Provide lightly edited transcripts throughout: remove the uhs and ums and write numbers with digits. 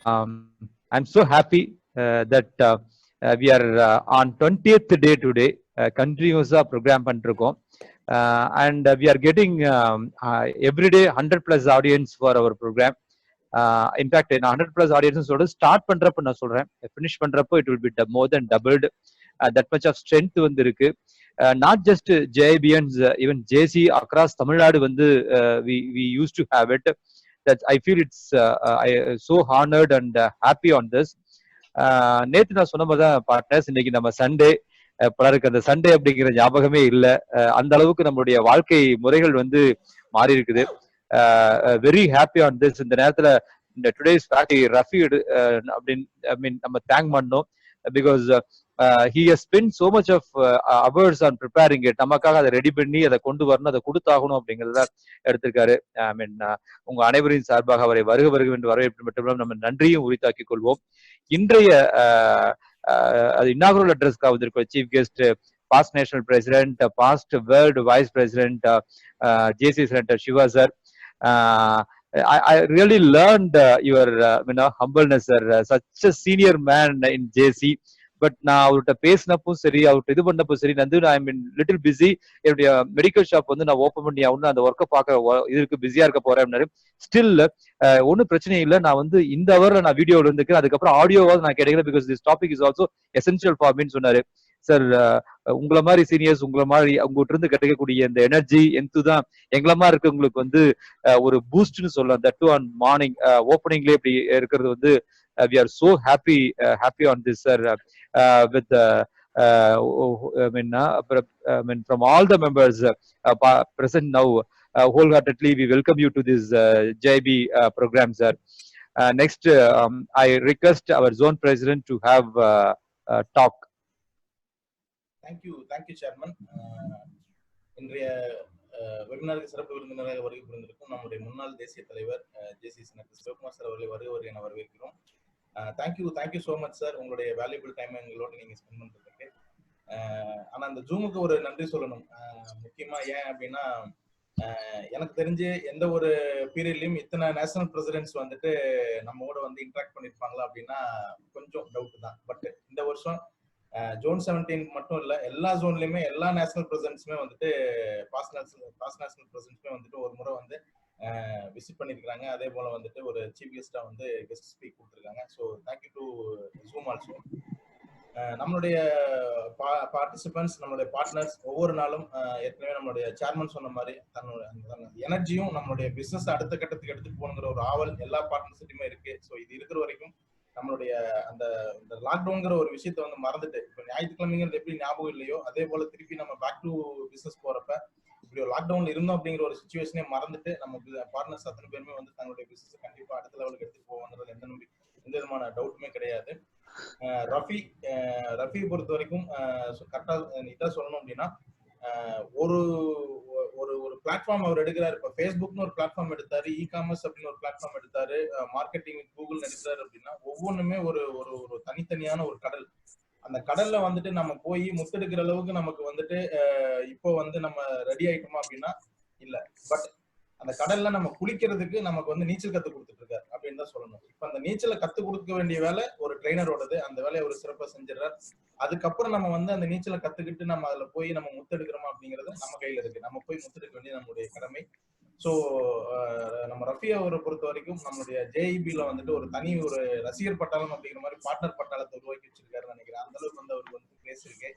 I'm so happy that we are on 20th day today. Continuous program பண்ணிருக்கோம். And we are getting every day 100 plus audience for our program. In fact, in 100 plus audience start பண்றப்ப நான் சொல்றேன், finish பண்றப்போ it will be more than doubled. That much of strength வந்து இருக்கு. Not just JIBNs, even JC across Tamil Nadu வந்து we used to have it. That I feel it's so honored and happy on this. நேத்து நான் சொன்ன மாதிரி தான் partners, இன்னைக்கு நம்ம சண்டே, பலருக்கு அந்த சண்டே அப்படிங்கிற ஞாபகமே இல்லை. அந்த அளவுக்கு நம்மளுடைய வாழ்க்கை முறைகள் வந்து மாறி இருக்குது. Very happy on this. இந்த நேரத்துல இந்த டுடேஸ் ரஃபி அப்படின்னு ஐ மீன் நம்ம தேங்க் பண்ணோம். Because he has spent so much of hours on preparing it. நமக்காக அதை ரெடி பண்ணி அதை கொண்டு வரணும், அதை கொடுத்தாகணும் அப்படிங்கிறத எடுத்திருக்காரு. ஐ மீன் உங்க அனைவரின் சார்பாக அவரை வருக வருக என்று வரவேற்பு மட்டும் நம்ம நன்றியும் உரித்தாக்கிக் கொள்வோம். இன்றைய அது இன்னாகுரல் அட்ரஸ்க்காக வந்திருக்கோம். Chief guest past national president, past world vice president JC senator Siva sir. I really learned your humbleness, sir. Such a senior man in JC. But நான் அவர்கிட்ட பேசினப்போ சரி, அவர்கிட்ட இது பண்ணப்போ சரி, வந்து ஐ மீன் லிட்டில் பிஸி, என்னுடைய மெடிக்கல் ஷாப் வந்து நான் ஓப்பன் பண்ணி ஆகணும், அந்த ஒர்க்கை பார்க்க இதுக்கு பிஸியா இருக்க போறேன். ஸ்டில் ஒன்றும் பிரச்சனை இல்லை, நான் வந்து இந்த ஹவர்ல நான் வீடியோவில் இருந்துக்கிறேன், அதுக்கப்புறம் ஆடியோவாவது நான் கிடைக்கிறேன், because this topic is also essential for மீன்னு சொன்னாரு. சார், உங்களை மாதிரி சீனியர்ஸ், உங்களை மாதிரி உங்ககிட்ட இருந்து கிடைக்கக்கூடிய இந்த எனர்ஜி எந்து தான் எங்களை மாதிரி இருக்கவங்களுக்கு வந்து ஒரு பூஸ்ட்னு சொல்லலாம். தட் டு ஆன் மார்னிங் ஓப்பனிங்லேயே இப்படி இருக்கிறது வந்து we are so happy on this, sir. With I mean from all the members present now, wholeheartedly we welcome you to this JIB program, sir. Next, I request our zone president to have talk. Thank you, chairman. இன்றைய வெபினாருக்கு சிறப்பு விருந்தினராக வருகை புரிந்திருக்கும் நம்முடைய முன்னாள் தேசிய தலைவர் ஜேசி senator Sivakumar sir அவர்களை வருக என வரவேற்கிறோம். தேங்க்யூ ஸோ மச் சார், உங்களுடைய வேல்யூபிள் டைம் எங்களோட நீங்க ஸ்பெண்ட் பண்றதுக்கு. ஆனா அந்த ஜூமுக்கு ஒரு நன்றி சொல்லணும். முக்கியமா ஏன் அப்படின்னா, எனக்கு தெரிஞ்சு எந்த ஒரு பீரியட்லயும் இத்தனை நேஷனல் பிரசிடென்ட்ஸ் வந்துட்டு நம்ம கூட வந்து இன்ட்ராக்ட் பண்ணிருப்பாங்களா அப்படின்னா கொஞ்சம் டவுட் தான். பட் இந்த வருஷம் ஜோன் 17 மட்டும் இல்ல, எல்லா ஜோன்லயுமே எல்லா நேஷனல் பிரசிடென்ட்ஸுமே வந்துட்டு பாஸ்ட் நேஷனல் பிரசிடென்ட்ஸுமே வந்துட்டு ஒரு முறை வந்து விசிட் பண்ணிருக்காங்க. அதே போல வந்துட்டு ஒரு சீஃப் கெஸ்டா வந்து கெஸ்ட் ஸ்பீக் கொடுத்துருக்காங்க. So thank you to zoom also. நம்மளுடைய பார்ட்டிசிபென்ட்ஸ், நம்மளுடைய பார்ட்னர்ஸ் ஒவ்வொரு நாளும் ஏற்கனவே நம்மளுடைய சேர்மன் சொன்ன மாதிரி தன்னோட எனர்ஜியும் நம்மளுடைய பிசினஸ் அடுத்த கட்டத்துக்கு எடுத்துட்டு போகணுங்கிற ஒரு ஆவல் எல்லா பார்ட்னர்ஸிட்டுமே இருக்கு. ஸோ இது இருக்கிற வரைக்கும் நம்மளுடைய அந்த லாக்டவுன்ங்கிற ஒரு விஷயத்த வந்து மறந்துட்டு, இப்போ ஞாயிற்றுக்கிழமைங்கிறது எப்படி ஞாபகம் இல்லையோ அதே போல திருப்பி நம்ம பேக் டு பிசினஸ் போறப்ப இப்படி ஒரு லாக்டவுன்ல இருந்தோம் அப்படிங்கிற ஒரு சுச்சுவேஷனே மறந்துட்டு நம்ம பார்ட்னர்ஸ் அத்தனை பேருமே வந்து தங்களுடைய பிசினஸ் கண்டிப்பா அடுத்த லெவலுக்கு எடுத்துட்டு போவாங்கிறது எந்த விதமான டவுட்டுமே கிடையாது. ரஃபி பொறுத்த வரைக்கும் கரெக்டா இதான் சொல்லணும் அப்படின்னா, ஒரு ஒரு பிளாட்ஃபார்ம் அவர் எடுக்கிறாரு. இப்போ ஃபேஸ்புக்னு ஒரு பிளாட்ஃபார்ம் எடுத்தாரு, இ காமர்ஸ் அப்படின்னு ஒரு பிளாட்ஃபார்ம் எடுத்தாரு, மார்க்கெட்டிங் கூகுள் எடுக்கிறாரு அப்படின்னா ஒவ்வொன்றுமே ஒரு ஒரு தனித்தனியான ஒரு கடல். அந்த கடல்ல வந்துட்டு நம்ம போய் முத்தெடுக்கிற அளவுக்கு நமக்கு வந்துட்டு இப்போ வந்து நம்ம ரெடி ஆயிட்டோமா அப்படின்னா இல்ல. பட் அந்த கடல்ல நம்ம குளிக்கிறதுக்கு நமக்கு வந்து நீச்சல் கத்து கொடுத்துட்டு இருக்காரு அப்படின்னு தான் சொல்லணும். இப்ப அந்த நீச்சலை கத்து கொடுக்க வேண்டிய வேலை ஒரு ட்ரெயினரோடது, அந்த வேலையை ஒரு சிறப்பா செஞ்சிடறாரு. அதுக்கப்புறம் நம்ம வந்து அந்த நீச்சலை கத்துக்கிட்டு நம்ம அதுல போய் நம்ம முத்தெடுக்கிறோமா அப்படிங்கறது நம்ம கையில இருக்கு. நம்ம போய் முத்தெடுக்க வேண்டிய நம்மளுடைய கடமை. ஸோ நம்ம ரஃபி அவரை பொறுத்த வரைக்கும் நம்மளுடைய ஜேஇபில வந்துட்டு ஒரு தனி ஒரு ரசிகர் பட்டாளம் அப்படிங்கிற மாதிரி பார்ட்னர் பட்டாளத்தை உருவாக்கி வச்சிருக்காருன்னு நினைக்கிறேன். அந்த அளவுக்கு வந்து அவருக்கு வந்து பிளேஸ் இருக்கு.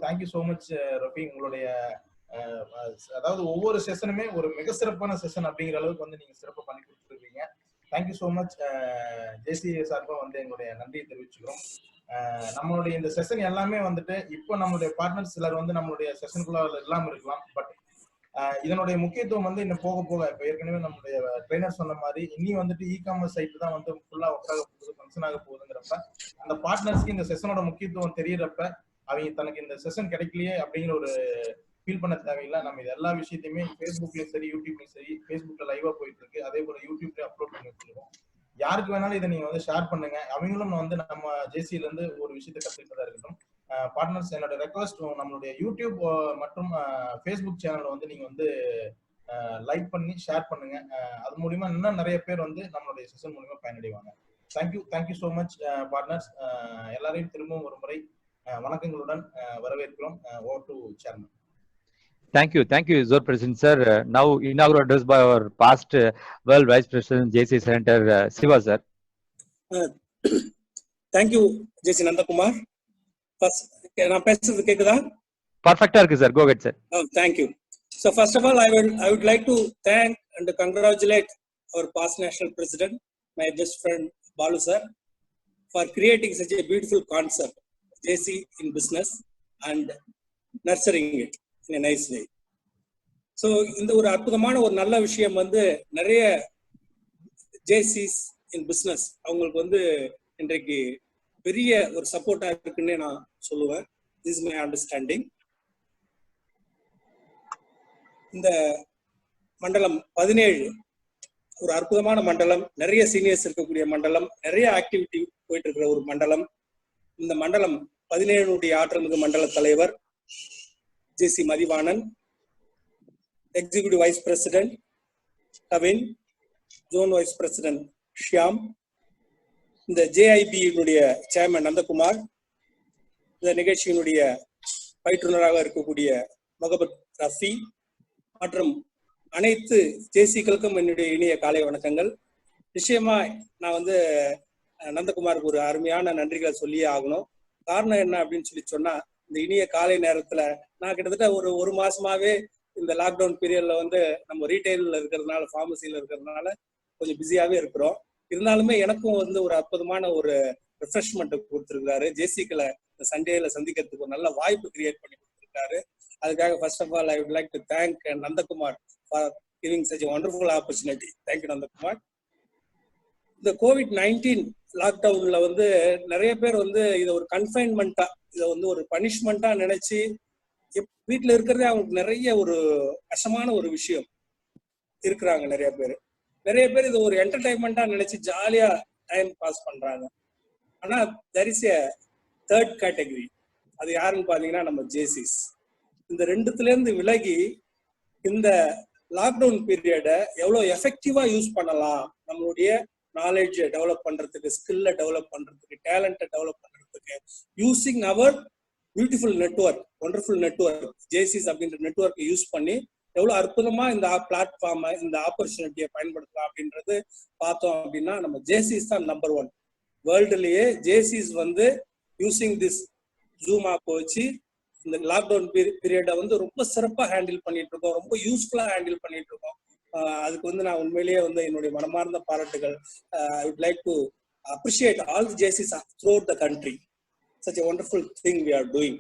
Thank you so much Rafi. உங்களுடைய அதாவது ஒவ்வொரு செஷனுமே ஒரு மிக சிறப்பான செஷன் அப்படிங்கிற அளவுக்கு வந்து நீங்க சிறப்பா பண்ணி கொடுத்துருக்கீங்க. Thank you so much. ஜேசி சார்பா வந்து எங்களுடைய நன்றியை தெரிவிச்சுக்கிறோம். நம்மளுடைய இந்த செஷன் எல்லாமே வந்துட்டு இப்போ நம்மளுடைய பார்ட்னர்ஸ் சிலர் வந்து நம்மளுடைய செஷனுக்குள்ள இல்லாம இருக்கலாம். பட் இதனுடைய முக்கியத்துவம் வந்து இன்னும் போக போக இப்போ ஏற்கனவே நம்மளுடைய ட்ரெயினர் சொன்ன மாதிரி இனி வந்துட்டு இ காமர்ஸ் சைட்டு தான் வந்து ஃபுல்லா ஒர்க் ஆக போகுது, ஃபங்க்ஷன் ஆக போகுதுங்கிறப்ப அந்த பார்ட்னர்ஸ்க்கு இந்த செஷனோட முக்கியத்துவம் தெரியறப்ப அவங்க தனக்கு இந்த செஷன் கிடைக்கலையே அப்படிங்கிற ஒரு ஃபீல் பண்ண தேவையில்லை. நம்ம இது எல்லா விஷயத்தையுமே ஃபேஸ்புக்லயும் சரி யூடியூப்லயும் சரி, ஃபேஸ்புக்ல லைவா போயிட்டு இருக்கு, அதே போல யூடியூப்லயும் அப்லோட் பண்ணி வச்சிருக்கோம். யாருக்கு வேணாலும் இதை நீங்க வந்து ஷேர் பண்ணுங்க. அவங்களும் வந்து நம்ம ஜேசியில இருந்து ஒரு விஷயத்தை கத்துக்கிட்டதா இருக்கட்டும். பார்ட்னர்ஸ், என்னோட ரெக்வஸ்ட், நம்மளுடைய யூடியூப் மற்றும் ஃபேஸ்புக் சேனலை வந்து நீங்க வந்து லைக் பண்ணி ஷேர் பண்ணுங்க. அது மூலியமா இன்னும் நிறைய பேர் வந்து நம்மளுடைய செஷன் மூலியமா பயனடைவாங்க. Thank you so much partners. எல்லாரையும் திரும்பவும் ஒரு முறை வணக்கங்களுடன் வரவேற்கிறோம். Over to chairman. Thank you, Zor President sir. Now inaugural address by our past World Vice President JC Senator Siva sir. Thank you, JC Nandakumar. First, நான் பேசுறது கேக்குதா? Perfect இருக்கு sir. Go ahead sir. Oh, thank you. So first of all, I would like to thank and congratulate our past national president, my best friend Balu sir, for creating such a beautiful concept, JC in business, and nurturing it in a nice way. So இந்த ஒரு அற்புதமான ஒரு நல்ல விஷயம் வந்து நிறைய JCs in business அவங்களுக்கு வந்து இன்றைக்கு பெரிய ஒரு சப்போர்ட்டா இருக்குன்னு நான் சொல்லுவேன். This is my understanding. இந்த மண்டலம் 17 ஒரு அற்புதமான மண்டலம், நிறைய சீனியர்ஸ் இருக்கக்கூடிய மண்டலம், நிறைய ஆக்டிவிட்டி போயிட்டு இருக்கிற ஒரு மண்டலம். இந்த மண்டலம் 17 ஆற்றல்மிகு மண்டல தலைவர் JC Mathivanan, executive vice president Kavin, zone vice president Shyam, இந்த JIB சேர்மன் நந்தகுமார், இந்த நிகழ்ச்சியினுடைய பயிற்றுனராக இருக்கக்கூடிய முகமது ரஃபி மற்றும் அனைத்து JCக்களுக்கும் என்னுடைய இனிய காலை வணக்கங்கள். நிச்சயமா நான் வந்து நந்தகுமாருக்கு ஒரு அருமையான நன்றிகளை சொல்லியே ஆகணும். காரணம் என்ன அப்படின்னு சொன்னா, இந்த இனிய காலை நேரத்துல நான் கிட்டத்தட்ட ஒரு மாசமாவே இந்த லாக்டவுன் பீரியட்ல வந்து நம்ம ரீட்டைல்ல இருக்கிறதுனால, ஃபார்மசியில இருக்கிறதுனால கொஞ்சம் பிஸியாவே இருக்கிறோம். இருந்தாலுமே எனக்கும் வந்து ஒரு அற்புதமான ஒரு ரிஃப்ரெஷ்மெண்ட் கொடுத்துருக்காரு. JCக்களை இந்த சண்டேல சந்திக்கிறதுக்கு ஒரு நல்ல வாய்ப்பு கிரியேட் பண்ணி கொடுத்துருக்காரு. அதுக்காக first of all I would like to thank Nandakumar for giving such a wonderful opportunity. Thank you Nandakumar. இந்த COVID-19 லாக்டவுன்ல வந்து நிறைய பேர் வந்து இதை ஒரு கன்ஃபைன்மெண்டா, இதை வந்து ஒரு பனிஷ்மெண்டா நினைச்சு வீட்டுல இருக்கிறதே அவங்களுக்கு நிறைய ஒரு கஷ்டமான ஒரு விஷயம் இருக்கிறாங்க. நிறைய பேர் இதை ஒரு என்டர்டைன்மெண்டா நினைச்சு ஜாலியா டைம் பாஸ் பண்றாங்க. ஆனா there is a third category. அது யாருன்னு பாத்தீங்கன்னா நம்ம JCs. இந்த ரெண்டுத்துல இருந்து விலகி இந்த லாக்டவுன் பீரியட எவ்வளவு எஃபெக்டிவா யூஸ் பண்ணலாம், நம்மளுடைய நாலேஜ் டெவலப் பண்றதுக்கு, ஸ்கில்ல டெவலப் பண்றதுக்கு, டேலண்ட்டை டெவலப் பண்றதுக்கு, using our beautiful network, wonderful network JCs அப்படின்ற நெட்வொர்க்கை யூஸ் பண்ணி எவ்வளவு அற்புதமா இந்த பிளாட்ஃபார்மை, இந்த ஆப்பர்ச்சுனிட்டியை பயன்படுத்தலாம் அப்படின்றது பார்த்தோம் அப்படின்னா நம்ம JCs தான் நம்பர் 1 வேர்ல்டுலயே. JCs வந்து யூசிங் திஸ் ஜூம் ஆப் வச்சு இந்த லாக்டவுன் பீரியடை வந்து ரொம்ப சிறப்பா ஹேண்டில் பண்ணிட்டு இருக்கோம், ரொம்ப யூஸ்ஃபுல்லா ஹேண்டில் பண்ணிட்டு இருக்கோம். அதுக்கு வந்து நான் உண்மையிலேயே வந்து என்னுடைய மனமார்ந்த பாராட்டுகள். ஐ would like to appreciate all the JCs throughout the country. such a wonderful thing we are doing.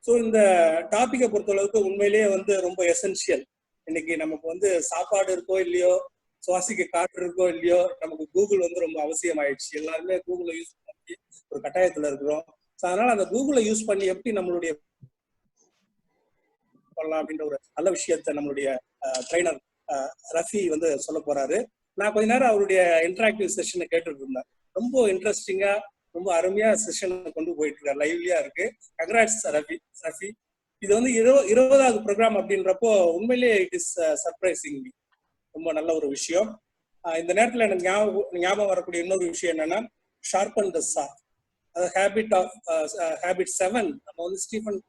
So இந்த டாபிக்கை பொறுத்தளவுக்கு உண்மையிலேயே வந்து ரொம்ப எசென்சியல். இன்னைக்கு நமக்கு வந்து சாப்பாடு இருக்கோ இல்லையோ, சுவாசிக்க காற்று இருக்கோ இல்லையோ, நமக்கு கூகுள் வந்து ரொம்ப அவசியம் ஆயிடுச்சு. எல்லாருமே கூகுளை யூஸ் பண்ணி ஒரு கட்டாயத்துல இருக்கிறோம். அதனால அந்த கூகுளை யூஸ் பண்ணி எப்படி நம்மளுடைய பண்ணலாம் அப்படின்ற ஒரு நல்ல விஷயத்த நம்மளுடைய ட்ரைனர் ரஃபி வந்து சொல்ல போறாரு. நான் கொஞ்ச நேரம் அவருடைய இன்டராக்டிவ் செஷனை கேட்டுட்டு இருந்தேன். ரொம்ப இன்ட்ரெஸ்டிங்கா, ரொம்ப அருமையா செஷன் கொண்டு போயிட்டு இருக்காரு, லைவ்லியா இருக்கு. கங்க்ராட்ஸ் ரஃபி. இது வந்து 20வது ப்ரோக்ராம் அப்படின்றப்போ உண்மையிலேயே இட் இஸ் சர்ப்ரைசிங், ரொம்ப நல்ல ஒரு விஷயம். இந்த நேரத்துல எனக்கு ஞாபகம் வரக்கூடிய இன்னொரு விஷயம் என்னன்னா, ஷார்பன் த சா, ஹேபிட் 7 நம்ம வந்து ஸ்டீஃபன்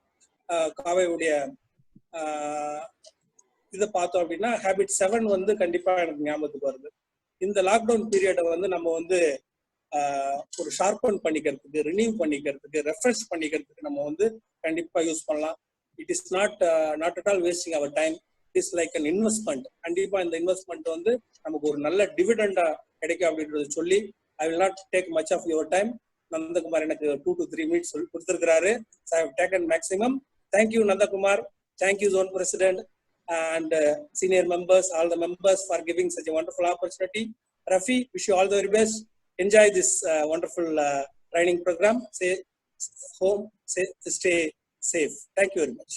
காவேவுடைய இதை பார்த்தோம் அப்படின்னா ஹேபிட் 7 வந்து கண்டிப்பா எனக்கு ஞாபகத்துக்கு வருது. இந்த லாக்டவுன் பீரியடை வந்து நம்ம வந்து ஒரு ஷார்பன் பண்ணிக்கிறதுக்கு, ரினியூ பண்ணிக்கிறதுக்கு, ரெஃப்ரெஷ் பண்ணிக்கிறதுக்கு நம்ம வந்து கண்டிப்பா யூஸ் பண்ணலாம். It is not at all wasting our time. It is like an investment. கண்டிப்பா இந்த இன்வெஸ்ட்மெண்ட் வந்து நமக்கு ஒரு நல்ல டிவிடெண்டா கிடைக்கும் அப்படின்றத சொல்லி I will not take much of your time. Nandakumar எனக்கு 2 to 3 minutes கொடுத்திருக்கிறாரு. So I have taken maximum. Thank you Nandakumar. Thank you Zone President and senior members, all the members for giving such a wonderful opportunity. Rafi, wish you all the very best. Enjoy this wonderful training program. Stay home, stay safe. Thank you very much.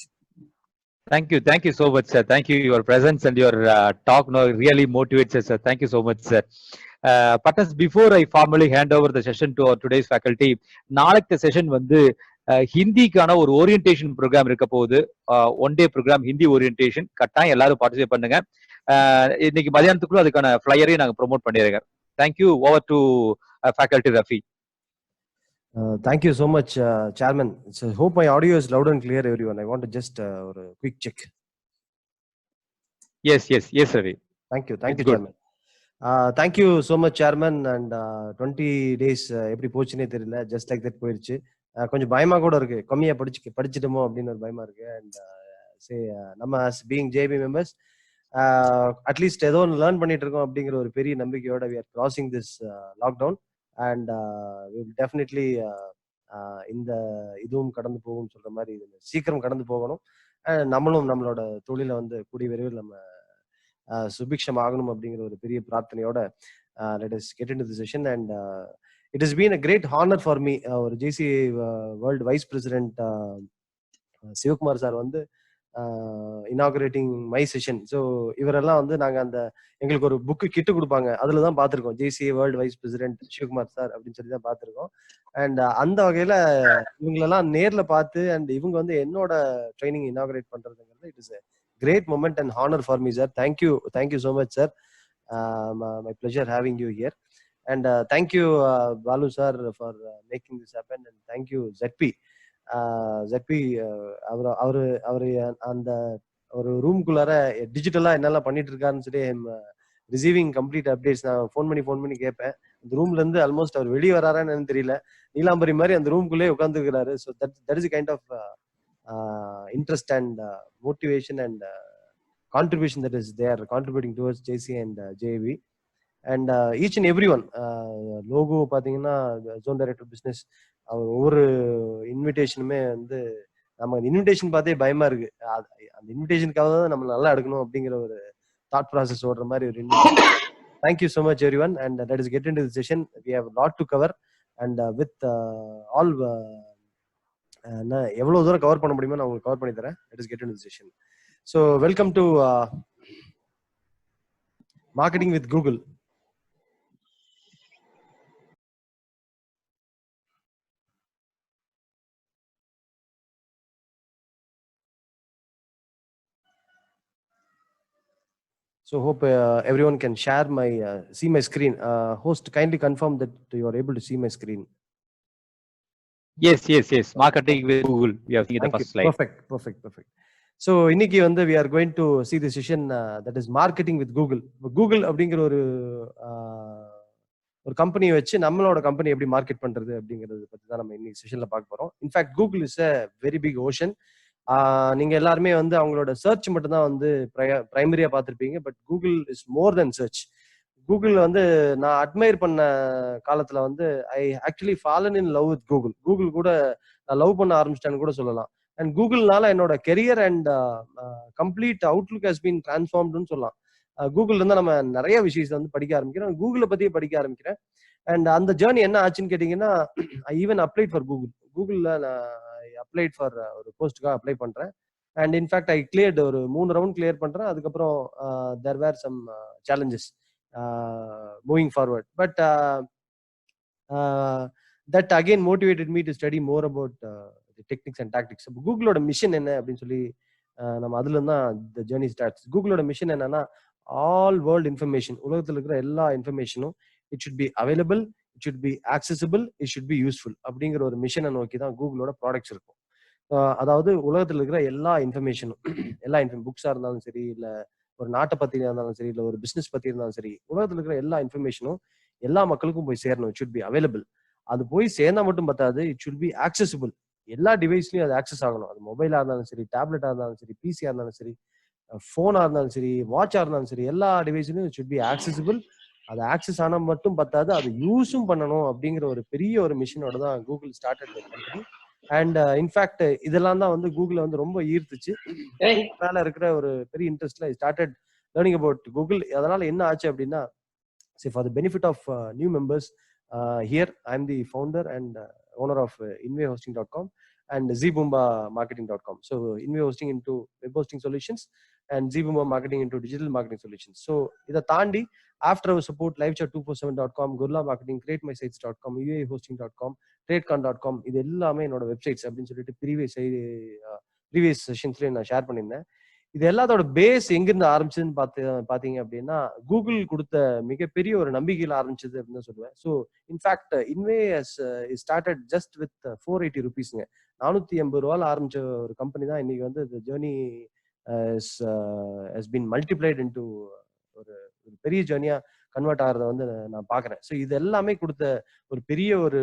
Thank you so much, sir. Thank you. Your presence and your talk really motivates us, sir. Thank you so much, sir. Partners, before I formally hand over the session to our today's faculty, நாளைக்கு session வந்து ஹிந்திக்கான ஒரு orientation program இருக்க போகுது. 1 day program Hindi orientation. கட்டாயம் எல்லாரும் participate பண்ணுங்க. இன்னைக்கு மதியானத்துக்குள்ள அதுக்கான ஃபிளையரையும் நாங்கள் ப்ரொமோட் பண்ணிடுறோம். Thank you. Over to faculty Rafi. Thank you so much, Chairman. So, hope my audio is loud and clear, everyone. I want to just a quick check. Yes, Ravi. Thank you, It's good. Chairman. Thank you so much, Chairman. And 20 days எப்படி போச்சுனே தெரியல, just like that போயிடுச்சு. கொஞ்சம் பயமா கூட இருக்கு, கம்மியா படிச்சிட்டோமோ அப்படின்னு ஒரு பயமா இருக்கு. And say நம்ம as being JB members at least ஏதோ ஒன்று லேர்ன் பண்ணிட்டு இருக்கோம் அப்படிங்கிற ஒரு பெரிய நம்பிக்கையோட we are crossing this lockdown. And we will definitely இந்த இதுவும் கடந்து போகும் சொல்ற மாதிரி சீக்கிரம் கடந்து போகணும். நம்மளும் நம்மளோட தொழிலை வந்து கூடிய விரைவில் நம்ம சுபிக்ஷம் ஆகணும் அப்படிங்கிற ஒரு பெரிய பிரார்த்தனையோட let us get into the session. And it has been a great honor for me. ஒரு JCA World Vice President Sivakumar sir வந்து inaugurating my session. ஸோ இவரெல்லாம் வந்து நாங்க அந்த எங்களுக்கு ஒரு புக்கு கிட்டு கொடுப்பாங்க, அதுல தான் பார்த்துருக்கோம் JCA World Vice President Sivakumar sir அப்படின்னு சொல்லி தான் பார்த்துருக்கோம். அண்ட் அந்த வகையில இவங்களெல்லாம் நேர்ல பார்த்து அண்ட் இவங்க வந்து என்னோட ட்ரைனிங் இனாகரேட் பண்றதுங்கிறது it is a great moment and honor for me, sir. Thank you so much, sir. My pleasure having you here. And thank you Balu sir for making this happen. And thank you ZP அவரு அந்த ஒரு ரூம்குள்ளார டிஜிட்டலா என்னெல்லாம் பண்ணிட்டு இருக்காருன்னு சொல்லி receiving complete updates நான் phone பண்ணி கேட்பேன். அந்த ரூம்ல இருந்து ஆல்மோஸ்ட் அவர் வெளியே வராரான்னு தெரியல, நீலாம்பரி மாதிரி அந்த ரூம்குள்ளே உட்காந்துருக்கிறாரு. So that is kind of interest and motivation and contribution that is there contributing towards JCA and JAV. And each and everyone logo பாத்தீங்கன்னா zone director business அவர் ஒவ்வொரு இன்விடேஷனுமே வந்து நம்ம இன்விடேஷன் பார்த்தே பயமா இருக்கு, அந்த இன்விடேஷனுக்காக தான் நம்ம நல்லா எடுக்கணும் அப்படிங்கிற ஒரு தாட் ப்ராசஸ் ஓடுற மாதிரி ஒரு invitation. Thank you so much everyone. And let us get into the session. We have a lot to cover and with all நான் எவ்வளவு தூரம் கவர் பண்ண முடியுமோ நான் உங்களுக்கு கவர் பண்ணி தரேன். Let us get into the session. So welcome to marketing with Google. So hope everyone can share my see my screen. Host, kindly confirm that you are able to see my screen. Yes. Marketing with Google. We have seen the first slide. Perfect. So இன்னைக்கு வந்து we are going to see the session that is marketing with Google. Google அப்படிங்கிற ஒரு கம்பெனியை வச்சு நம்மளோட company எப்படி market பண்றது அப்படிங்கறத பத்தி தான் நம்ம இன்னைக்கு செஷன்ல பார்க்க போறோம். In fact Google is a very big ocean. நீங்க எல்லாருமே வந்து அவங்களோட சர்ச் மட்டும் தான் வந்து பிரைமரியா பார்த்திருப்பீங்க. But Google is more than search. Google வந்து நான் அட்மையர் பண்ண காலத்துல வந்து I actually fallen in love with Google. Google கூட நான் லவ் பண்ண ஆரம்பிச்சிட்டேன்னு கூட சொல்லலாம். அண்ட் கூகுள்னால என்னோட career and complete outlook has been டிரான்ஸ்ஃபார்ம்டுன்னு சொல்லலாம். கூகுள்ல இருந்து நம்ம நிறைய விஷயத்தை வந்து படிக்க ஆரம்பிக்கிறேன், கூகுளை பத்தியே படிக்க ஆரம்பிக்கிறேன். அண்ட் அந்த ஜேர்னி என்ன ஆச்சுன்னு கேட்டீங்கன்னா, ஐ ஈவன் அப்ளைட் ஃபார் கூகுள்ல நான் அப்ளைட் ஃபார் ஒரு போஸ்ட்டுக்காக அப்ளை பண்றேன். அண்ட் இன்ஃபேக்ட் ஐ கிளியர்ட் ஒரு 3 ரவுண்ட் கிளியர் பண்றேன். அதுக்கப்புறம் there were some challenges moving forward, but that again motivated me to study more about the techniques and tactics. Google oda mission enna appdin solli நம்ம அதுல இருந்தா the journey starts. Google oda mission என்னன்னா all world information, உலகத்துல இருக்கிற எல்லா இன்ஃபர்மேஷனும் it should be available, it should be accessible, it should be useful அப்படிங்கிற ஒரு மிஷனை நோக்கி தான் கூகுளோட ப்ராடக்ட்ஸ் இருக்கும். அதாவது உலகத்துல இருக்கிற எல்லா இன்ஃபர்மேஷனும், எல்லா புக்ஸா இருந்தாலும் சரி, இல்ல ஒரு நாட்டை பத்தி இருந்தாலும் சரி, இல்லை ஒரு பிசினஸ் பத்தி இருந்தாலும் சரி, உலகத்துல இருக்கிற எல்லா இன்ஃபர்மேஷனும் எல்லா மக்களுக்கும் போய் சேரணும். It should be available. அது போய் சேர்ந்தா மட்டும் பத்தாது, இட் ஷுட் பி ஆக்சசிபிள். எல்லா டிவைஸ்லயும் அது ஆக்சஸ் ஆகணும். அது மொபைலா இருந்தாலும் சரி, டேப்லெட்டா இருந்தாலும் சரி, பிசியா இருந்தாலும் சரி, போனா இருந்தாலும் சரி, வாட்சா இருந்தாலும் சரி, எல்லா டிவைஸ்லயும் இட் ஷுட் பி ஆக்சசிபிள். அது ஆக்சஸ் ஆனா மட்டும் பத்தாது, அது யூஸும் பண்ணணும் அப்படிங்கிற ஒரு பெரிய ஒரு மிஷனோட தான் Google started the company. And in fact இதெல்லாம் தான் வந்து கூகுளை வந்து ரொம்ப ஈர்த்துச்சு. மேல இருக்கிற ஒரு பெரிய இன்ட்ரெஸ்ட்ல ஸ்டார்டட் லேர்னிங் அபவுட் கூகுள். அதனால என்ன ஆச்சு அப்படின்னா, for the benefit of new members, here I am the founder and owner of invayhosting.com and zboomba marketing.com. So Invay Hosting into web hosting solutions and zboomba marketing into digital marketing solutions. So இதை தாண்டி after our support, livechat247.com, gorilla marketing, createmysites.com, uvahosting.com, tradecon.com, இது எல்லாமே என்னோட websites அப்படின்னு சொல்லிட்டு previous செஷன்ஸ்ல நான் share பண்ணியிருந்தேன். இது எல்லாத்தோட பேஸ் எங்கிருந்து ஆரம்பிச்சதுன்னு பாத்தீங்க அப்படின்னா கூகுள் கொடுத்த மிகப்பெரிய ஒரு நம்பிக்கையில ஆரம்பிச்சது அப்படின்னு சொல்லுவேன். So in fact in way started just with 480 rupeesங்க. 480 ரூபால ஆரம்பிச்ச ஒரு கம்பெனி தான் இன்னைக்கு வந்து இந்த journey has been multiplied into ஒரு பெரிய ஜேர்னியா கன்வெர்ட் ஆகிறத வந்து நான் பாக்குறேன். ஸோ இது எல்லாமே கொடுத்த ஒரு பெரிய ஒரு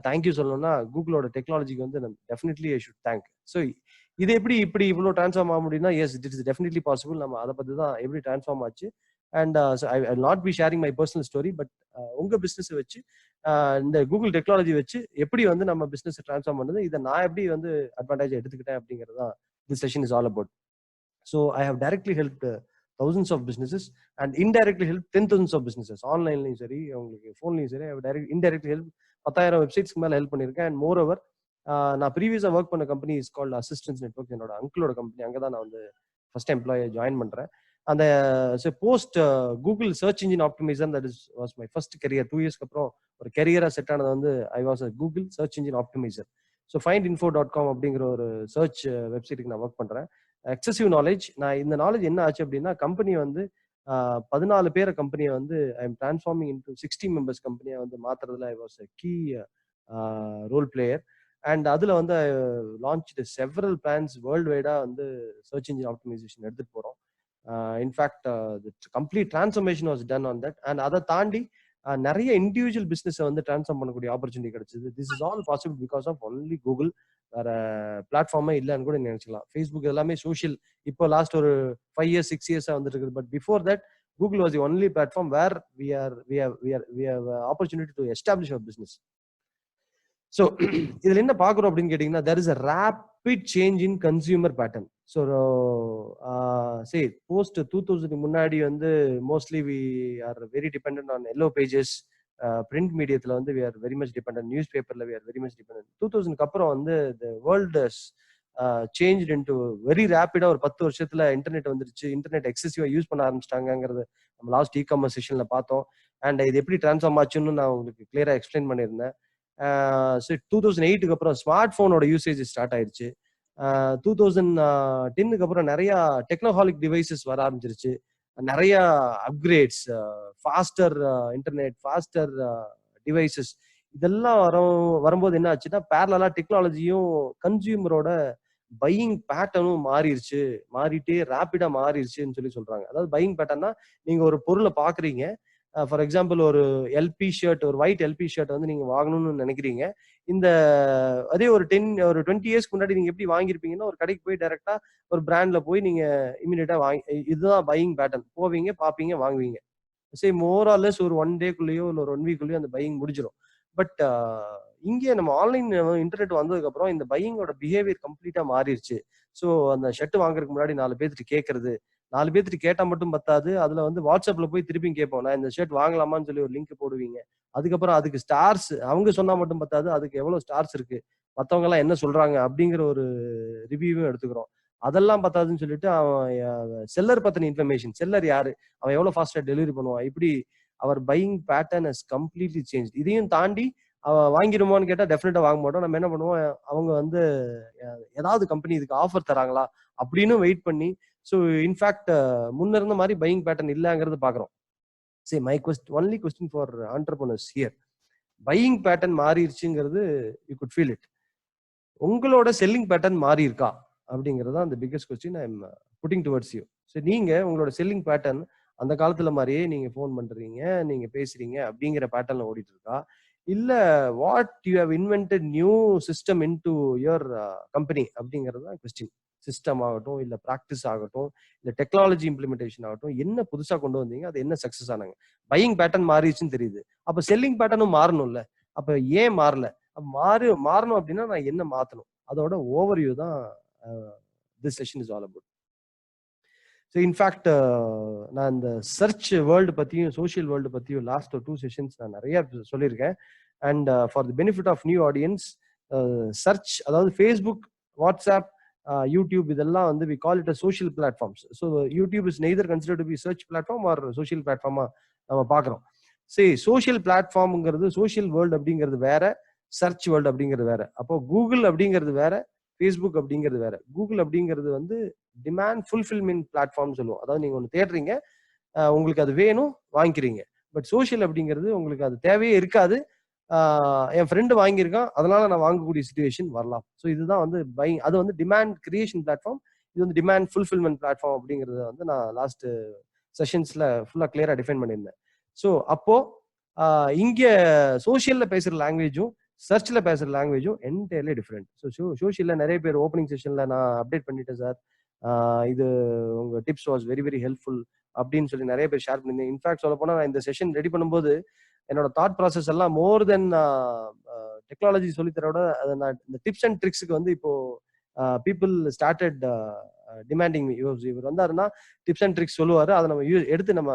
தேங்க்யூ சொல்லணும்னா கூகுளோட டெக்னாலஜிக்கு வந்து definitely I should thank. So இது எப்படி இப்படி இவ்வளோ டிரான்ஸ்ஃபார்ம் ஆக முடியும்னா S it is definitely possible. நம்ம அதை பத்தி தான் எப்படி டிரான்ஸ்ஃபார்ம் ஆச்சு. And I not be sharing my personal story, but உங்க பிசினஸ் வச்சு இந்த கூகுள் டெக்னாலஜி வச்சு எப்படி வந்து நம்ம பிசினஸ் டிரான்ஸ்ஃபார்ம் பண்ணுது, இதை நான் எப்படி வந்து அட்வான்டேஜ் எடுத்துக்கிட்டேன் அப்படிங்கிறது தான் this session is all about. So I have directly help thousands of businesses and indirectly help 10,000s of businesses. ஆன்லைன்லயும் சரி, உங்களுக்கு ஃபோன்லயும் சரி, indirectly help 10,000 வெப்சைட்ஸ்க்கு மேல ஹெல்ப் பண்ணியிருக்கேன். அண்ட் மோர் ஓவர் நான் ப்ரீவியஸா ஒர்க் பண்ண company is called assistance network. என்னோட அங்கிளோட company, அங்கதான் நான் வந்து ஃபர்ஸ்ட் எம்ப்ளாயை ஜாயின் பண்றேன். அந்த post Google search engine optimiser, that was my first career. 2 இயர்ஸ்க்கு அப்புறம் ஒரு கரியரா செட் ஆனது வந்து I was a Google search engine optimiser. So findinfo.com அப்படிங்கிற ஒரு சர்ச் வெப்சைட்டுக்கு நான் ஒர்க் பண்றேன். Excessive knowledge. நான் இந்த நாலேஜ் என்ன ஆச்சு அப்படின்னா, கம்பெனி வந்து 14 பேர் கம்பெனியை வந்து I am transforming into 60 members கம்பெனியை வந்து மாத்துறதுல I was a key role player. And அதுல வந்து லான்ச் செவரல் பிளான்ஸ் வேர்ல்டு வைடா வந்து சர்ச் இன்ஜின் ஆப்டிமைசேஷன் எடுத்துட்டு போறோம். In fact complete transformation was done on that. And அதை தாண்டி நிறைய இண்டிவிஜுவல் பிசினஸை வந்து டிரான்ஸ்ஃபார்ம் பண்ணக்கூடிய ஆப்பர்ச்சுனிட்டி கிடைச்சது. This is all possible because of only Google. வேற பிளாட்ஃபார்மே இல்லைன்னு கூட நினைச்சுக்கலாம். ஃபேஸ்புக் எல்லாமே சோஷியல் இப்போ லாஸ்ட் ஒரு 5 years 6 years வந்துட்டு இருக்குது. But before that Google was the only platform where we have opportunity to establish our business. ஸோ இதுல என்ன பாக்குறோம் அப்படின்னு கேட்டீங்கன்னா, there is a rapid change in consumer pattern. So சரி, போஸ்ட் 2000 முன்னாடி வந்து mostly we are very dependent on yellow pages. Print மீடியத்துல வந்து we are very much dependent. News பேப்பர்ல we are very much dependent. 2000க்கு அப்புறம் வந்து the world has changed into very rapid. ஒரு 10 வருஷத்துல இன்டர்நெட் வந்துருச்சு. இன்டர்நெட் எக்ஸசிவா யூஸ் பண்ண ஆரம்பிச்சிட்டாங்கிறது நம்ம லாஸ்ட் இ-காமர்ஸ் செஷன்ல பார்த்தோம். அண்ட் இது எப்படி டிரான்ஸ்ஃபார்ம் ஆச்சுன்னு நான் உங்களுக்கு கிளியரா எக்ஸ்பிளைன் பண்ணியிருந்தேன். 2008க்கு அப்புறம் ஸ்மார்ட் போனோட யூசேஜ் ஸ்டார்ட் ஆயிருச்சு. 2010க்கு அப்புறம் நிறைய டெக்னாலஜிக் டிவைசஸ் வர ஆரம்பிச்சிருச்சு. நிறைய upgrades, faster internet, faster devices, இதெல்லாம் வரும்போது என்ன ஆச்சுன்னா, பேரலா டெக்னாலஜியும் கன்சியூமரோட பையிங் பேட்டர்னும் மாறிட்டே ரேபிடா மாறிடுச்சுன்னு சொல்லி சொல்றாங்க. அதாவது பையிங் பேட்டர்னா, நீங்க ஒரு பொருளை பாக்குறீங்க. ஃபார் எக்ஸாம்பிள் ஒரு எல்பி ஷர்ட், ஒரு ஒயிட் எல்பி ஷர்ட் வந்து நீங்க வாங்கணும்னு நினைக்கிறீங்க. இந்த அதே ஒரு 20 இயர்ஸ்க்கு முன்னாடி நீங்க எப்படி வாங்கியிருப்பீங்கன்னா, ஒரு கடைக்கு போய் டைரக்டா ஒரு பிராண்ட்ல போய் நீங்க இமீடியட்டா இதுதான் பையிங் பேட்டர்ன். போவீங்க, பாப்பீங்க, வாங்குவீங்க. சரி, மோர் ஆர் லெஸ் ஒரு 1 டேக்குள்ளேயோ இல்லை ஒரு 1 வீக்குள்ளேயோ அந்த பையிங் முடிஞ்சிடும். பட் இங்கே நம்ம ஆன்லைன் இன்டர்நெட் வந்ததுக்கு அப்புறம் இந்த பையிங்கோட பிஹேவியர் கம்ப்ளீட்டா மாறிடுச்சு. ஸோ அந்த ஷர்ட் வாங்குறதுக்கு முன்னாடி 4 பேர்த்து கேட்கறது, 4 பேர்த்து கேட்டா மட்டும் பத்தாது, அதுல வந்து வாட்ஸ்அப்ல போய் திருப்பி கேட்போம், நான் இந்த ஷர்ட் வாங்கலாமான்னு சொல்லி ஒரு லிங்க் போடுவீங்க. அதுக்கப்புறம் அதுக்கு ஸ்டார்ஸ் அவங்க சொன்னா மட்டும் பத்தாது, அதுக்கு எவ்வளவு ஸ்டார்ஸ் இருக்கு, மத்தவங்க எல்லாம் என்ன சொல்றாங்க அப்படிங்கிற ஒரு ரிவ்யூவும் எடுத்துக்கிறோம். அதெல்லாம் பத்தாதுன்னு சொல்லிட்டு அவன் செல்லர் பத்தின இன்ஃபர்மேஷன், செல்லர் யாரு, அவன் எவ்வளவு ஃபாஸ்டா டெலிவரி பண்ணுவான், இப்படி our buying pattern has completely change. இதையும் தாண்டி அவன் வாங்கிடுமோன்னு கேட்டா டெஃபினட்டா வாங்க மாட்டோம். நம்ம என்ன பண்ணுவோம், அவங்க வந்து ஏதாவது கம்பெனி இதுக்கு ஆஃபர் தராங்களா அப்படின்னு வெயிட் பண்ணி, ஸோ இன்ஃபேக்ட் முன்ன இருந்த மாதிரி பையிங் பேட்டர்ன் இல்லைங்கிறது பாக்குறோம். சரி, my only question for entrepreneurs here, buying pattern மாறிடுச்சுங்கிறது யூ குட் ஃபீல் இட். உங்களோட செல்லிங் பேட்டர்ன் மாறி இருக்கா அப்படிங்கிறது தான் அந்த biggest question I am putting towards you. சரி, நீங்க உங்களோட செல்லிங் பேட்டர்ன் அந்த காலத்துல மாதிரியே நீங்க ஃபோன் பண்றீங்க, நீங்க பேசுறீங்க அப்படிங்கிற பேட்டர்ன்ல ஓடிட்டு இருக்கா, இல்ல what you have invented new system into your company அப்படிங்கிறது தான் கொஸ்டின். சிஸ்டம் ஆகட்டும், இல்ல ப்ராக்டிஸ் ஆகட்டும், இல்ல டெக்னாலஜி இம்ப்ளிமெண்டேஷன் ஆகட்டும், என்ன புதுசா கொண்டு வந்தீங்க, அது என்ன சக்சஸ் ஆனாங்க. பையிங் பேட்டர்ன் மாறிடுச்சுன்னு தெரியுது, அப்ப செல்லிங் பேட்டர்னும் மாறணும்ல. அப்ப ஏன் மாறல, மாறணும் அப்படின்னா நான் என்ன மாத்தணும், அதோட ஓவர்வியூ தான் this session is all about. So in fact நான் இந்த சர்ச் வேர்ல்டு பத்தியும் சோஷியல் வேர்ல்டு பத்தியும் லாஸ்ட் 2 செஷன்ஸ் நான் நிறைய சொல்லியிருக்கேன். And for the benefit of new audience, search அதாவது ஃபேஸ்புக், வாட்ஸ்அப், யூடியூப், இதெல்லாம் வந்து we call it as social platforms. So YouTube is neither considered to be search platform or social platform நம்ம பார்க்குறோம். சரி, social பிளாட்ஃபார்ம்ங்கிறது, social world அப்படிங்கிறது வேற, search world அப்படிங்கிறது வேற. அப்போ கூகுள் அப்படிங்கிறது வேற, ஃபேஸ்புக் அப்படிங்கிறது வேற. கூகுள் அப்படிங்கிறது வந்து டிமாண்ட் ஃபுல்ஃபில்மெண்ட் பிளாட்ஃபார்ம் சொல்லுவோம். அதாவது நீங்க ஒன்று தேடுறீங்க, உங்களுக்கு அது வேணும், வாங்கிக்கிறீங்க. பட் சோஷியல் அப்படிங்கிறது உங்களுக்கு அது தேவையே இருக்காது. என் ஃப்ரெண்டு வாங்கியிருக்கான், அதனால நான் வாங்கக்கூடிய சுச்சுவேஷன் வரலாம். ஸோ இதுதான் வந்து பையிங். அது வந்து டிமாண்ட் கிரியேஷன் பிளாட்ஃபார்ம், இது வந்து டிமாண்ட் ஃபுல்ஃபில்மெண்ட் பிளாட்ஃபார்ம் அப்படிங்கிறத வந்து நான் லாஸ்ட் செஷன்ஸ்ல ஃபுல்லா கிளியரா டிஃபைன் பண்ணியிருந்தேன். ஸோ அப்போ இங்க சோஷியல்ல பேசுற லாங்குவேஜும் சர்ச்ல பேசுற லாங்குவேஜும் என்டையர்லி டிஃப்ரெண்ட். ஸோ சோஷியல்ல நிறைய பேர் ஓப்பனிங் செஷன்ல நான் அப்டேட் பண்ணிட்டேன் சார், இது உங்க tips was very very helpful அப்படின்னு சொல்லி நிறைய பேர் ஷேர் பண்ணியிருந்தேன். இன்ஃபேக்ட் சொல்ல போனா நான் இந்த செஷன் ரெடி பண்ணும்போது என்னோட தாட் ப்ராசஸ் எல்லாம் மோர் தென் டெக்னாலஜி சொல்லித்தரோட அதை நான் இந்த டிப்ஸ் அண்ட் ட்ரிக்ஸுக்கு வந்து இப்போ பீப்புள் ஸ்டார்டட் டிமாண்டிங் மீ. இவர் வந்தாருன்னா டிப்ஸ் அண்ட் ட்ரிக்ஸ் சொல்லுவாரு, அதை நம்ம எடுத்து நம்ம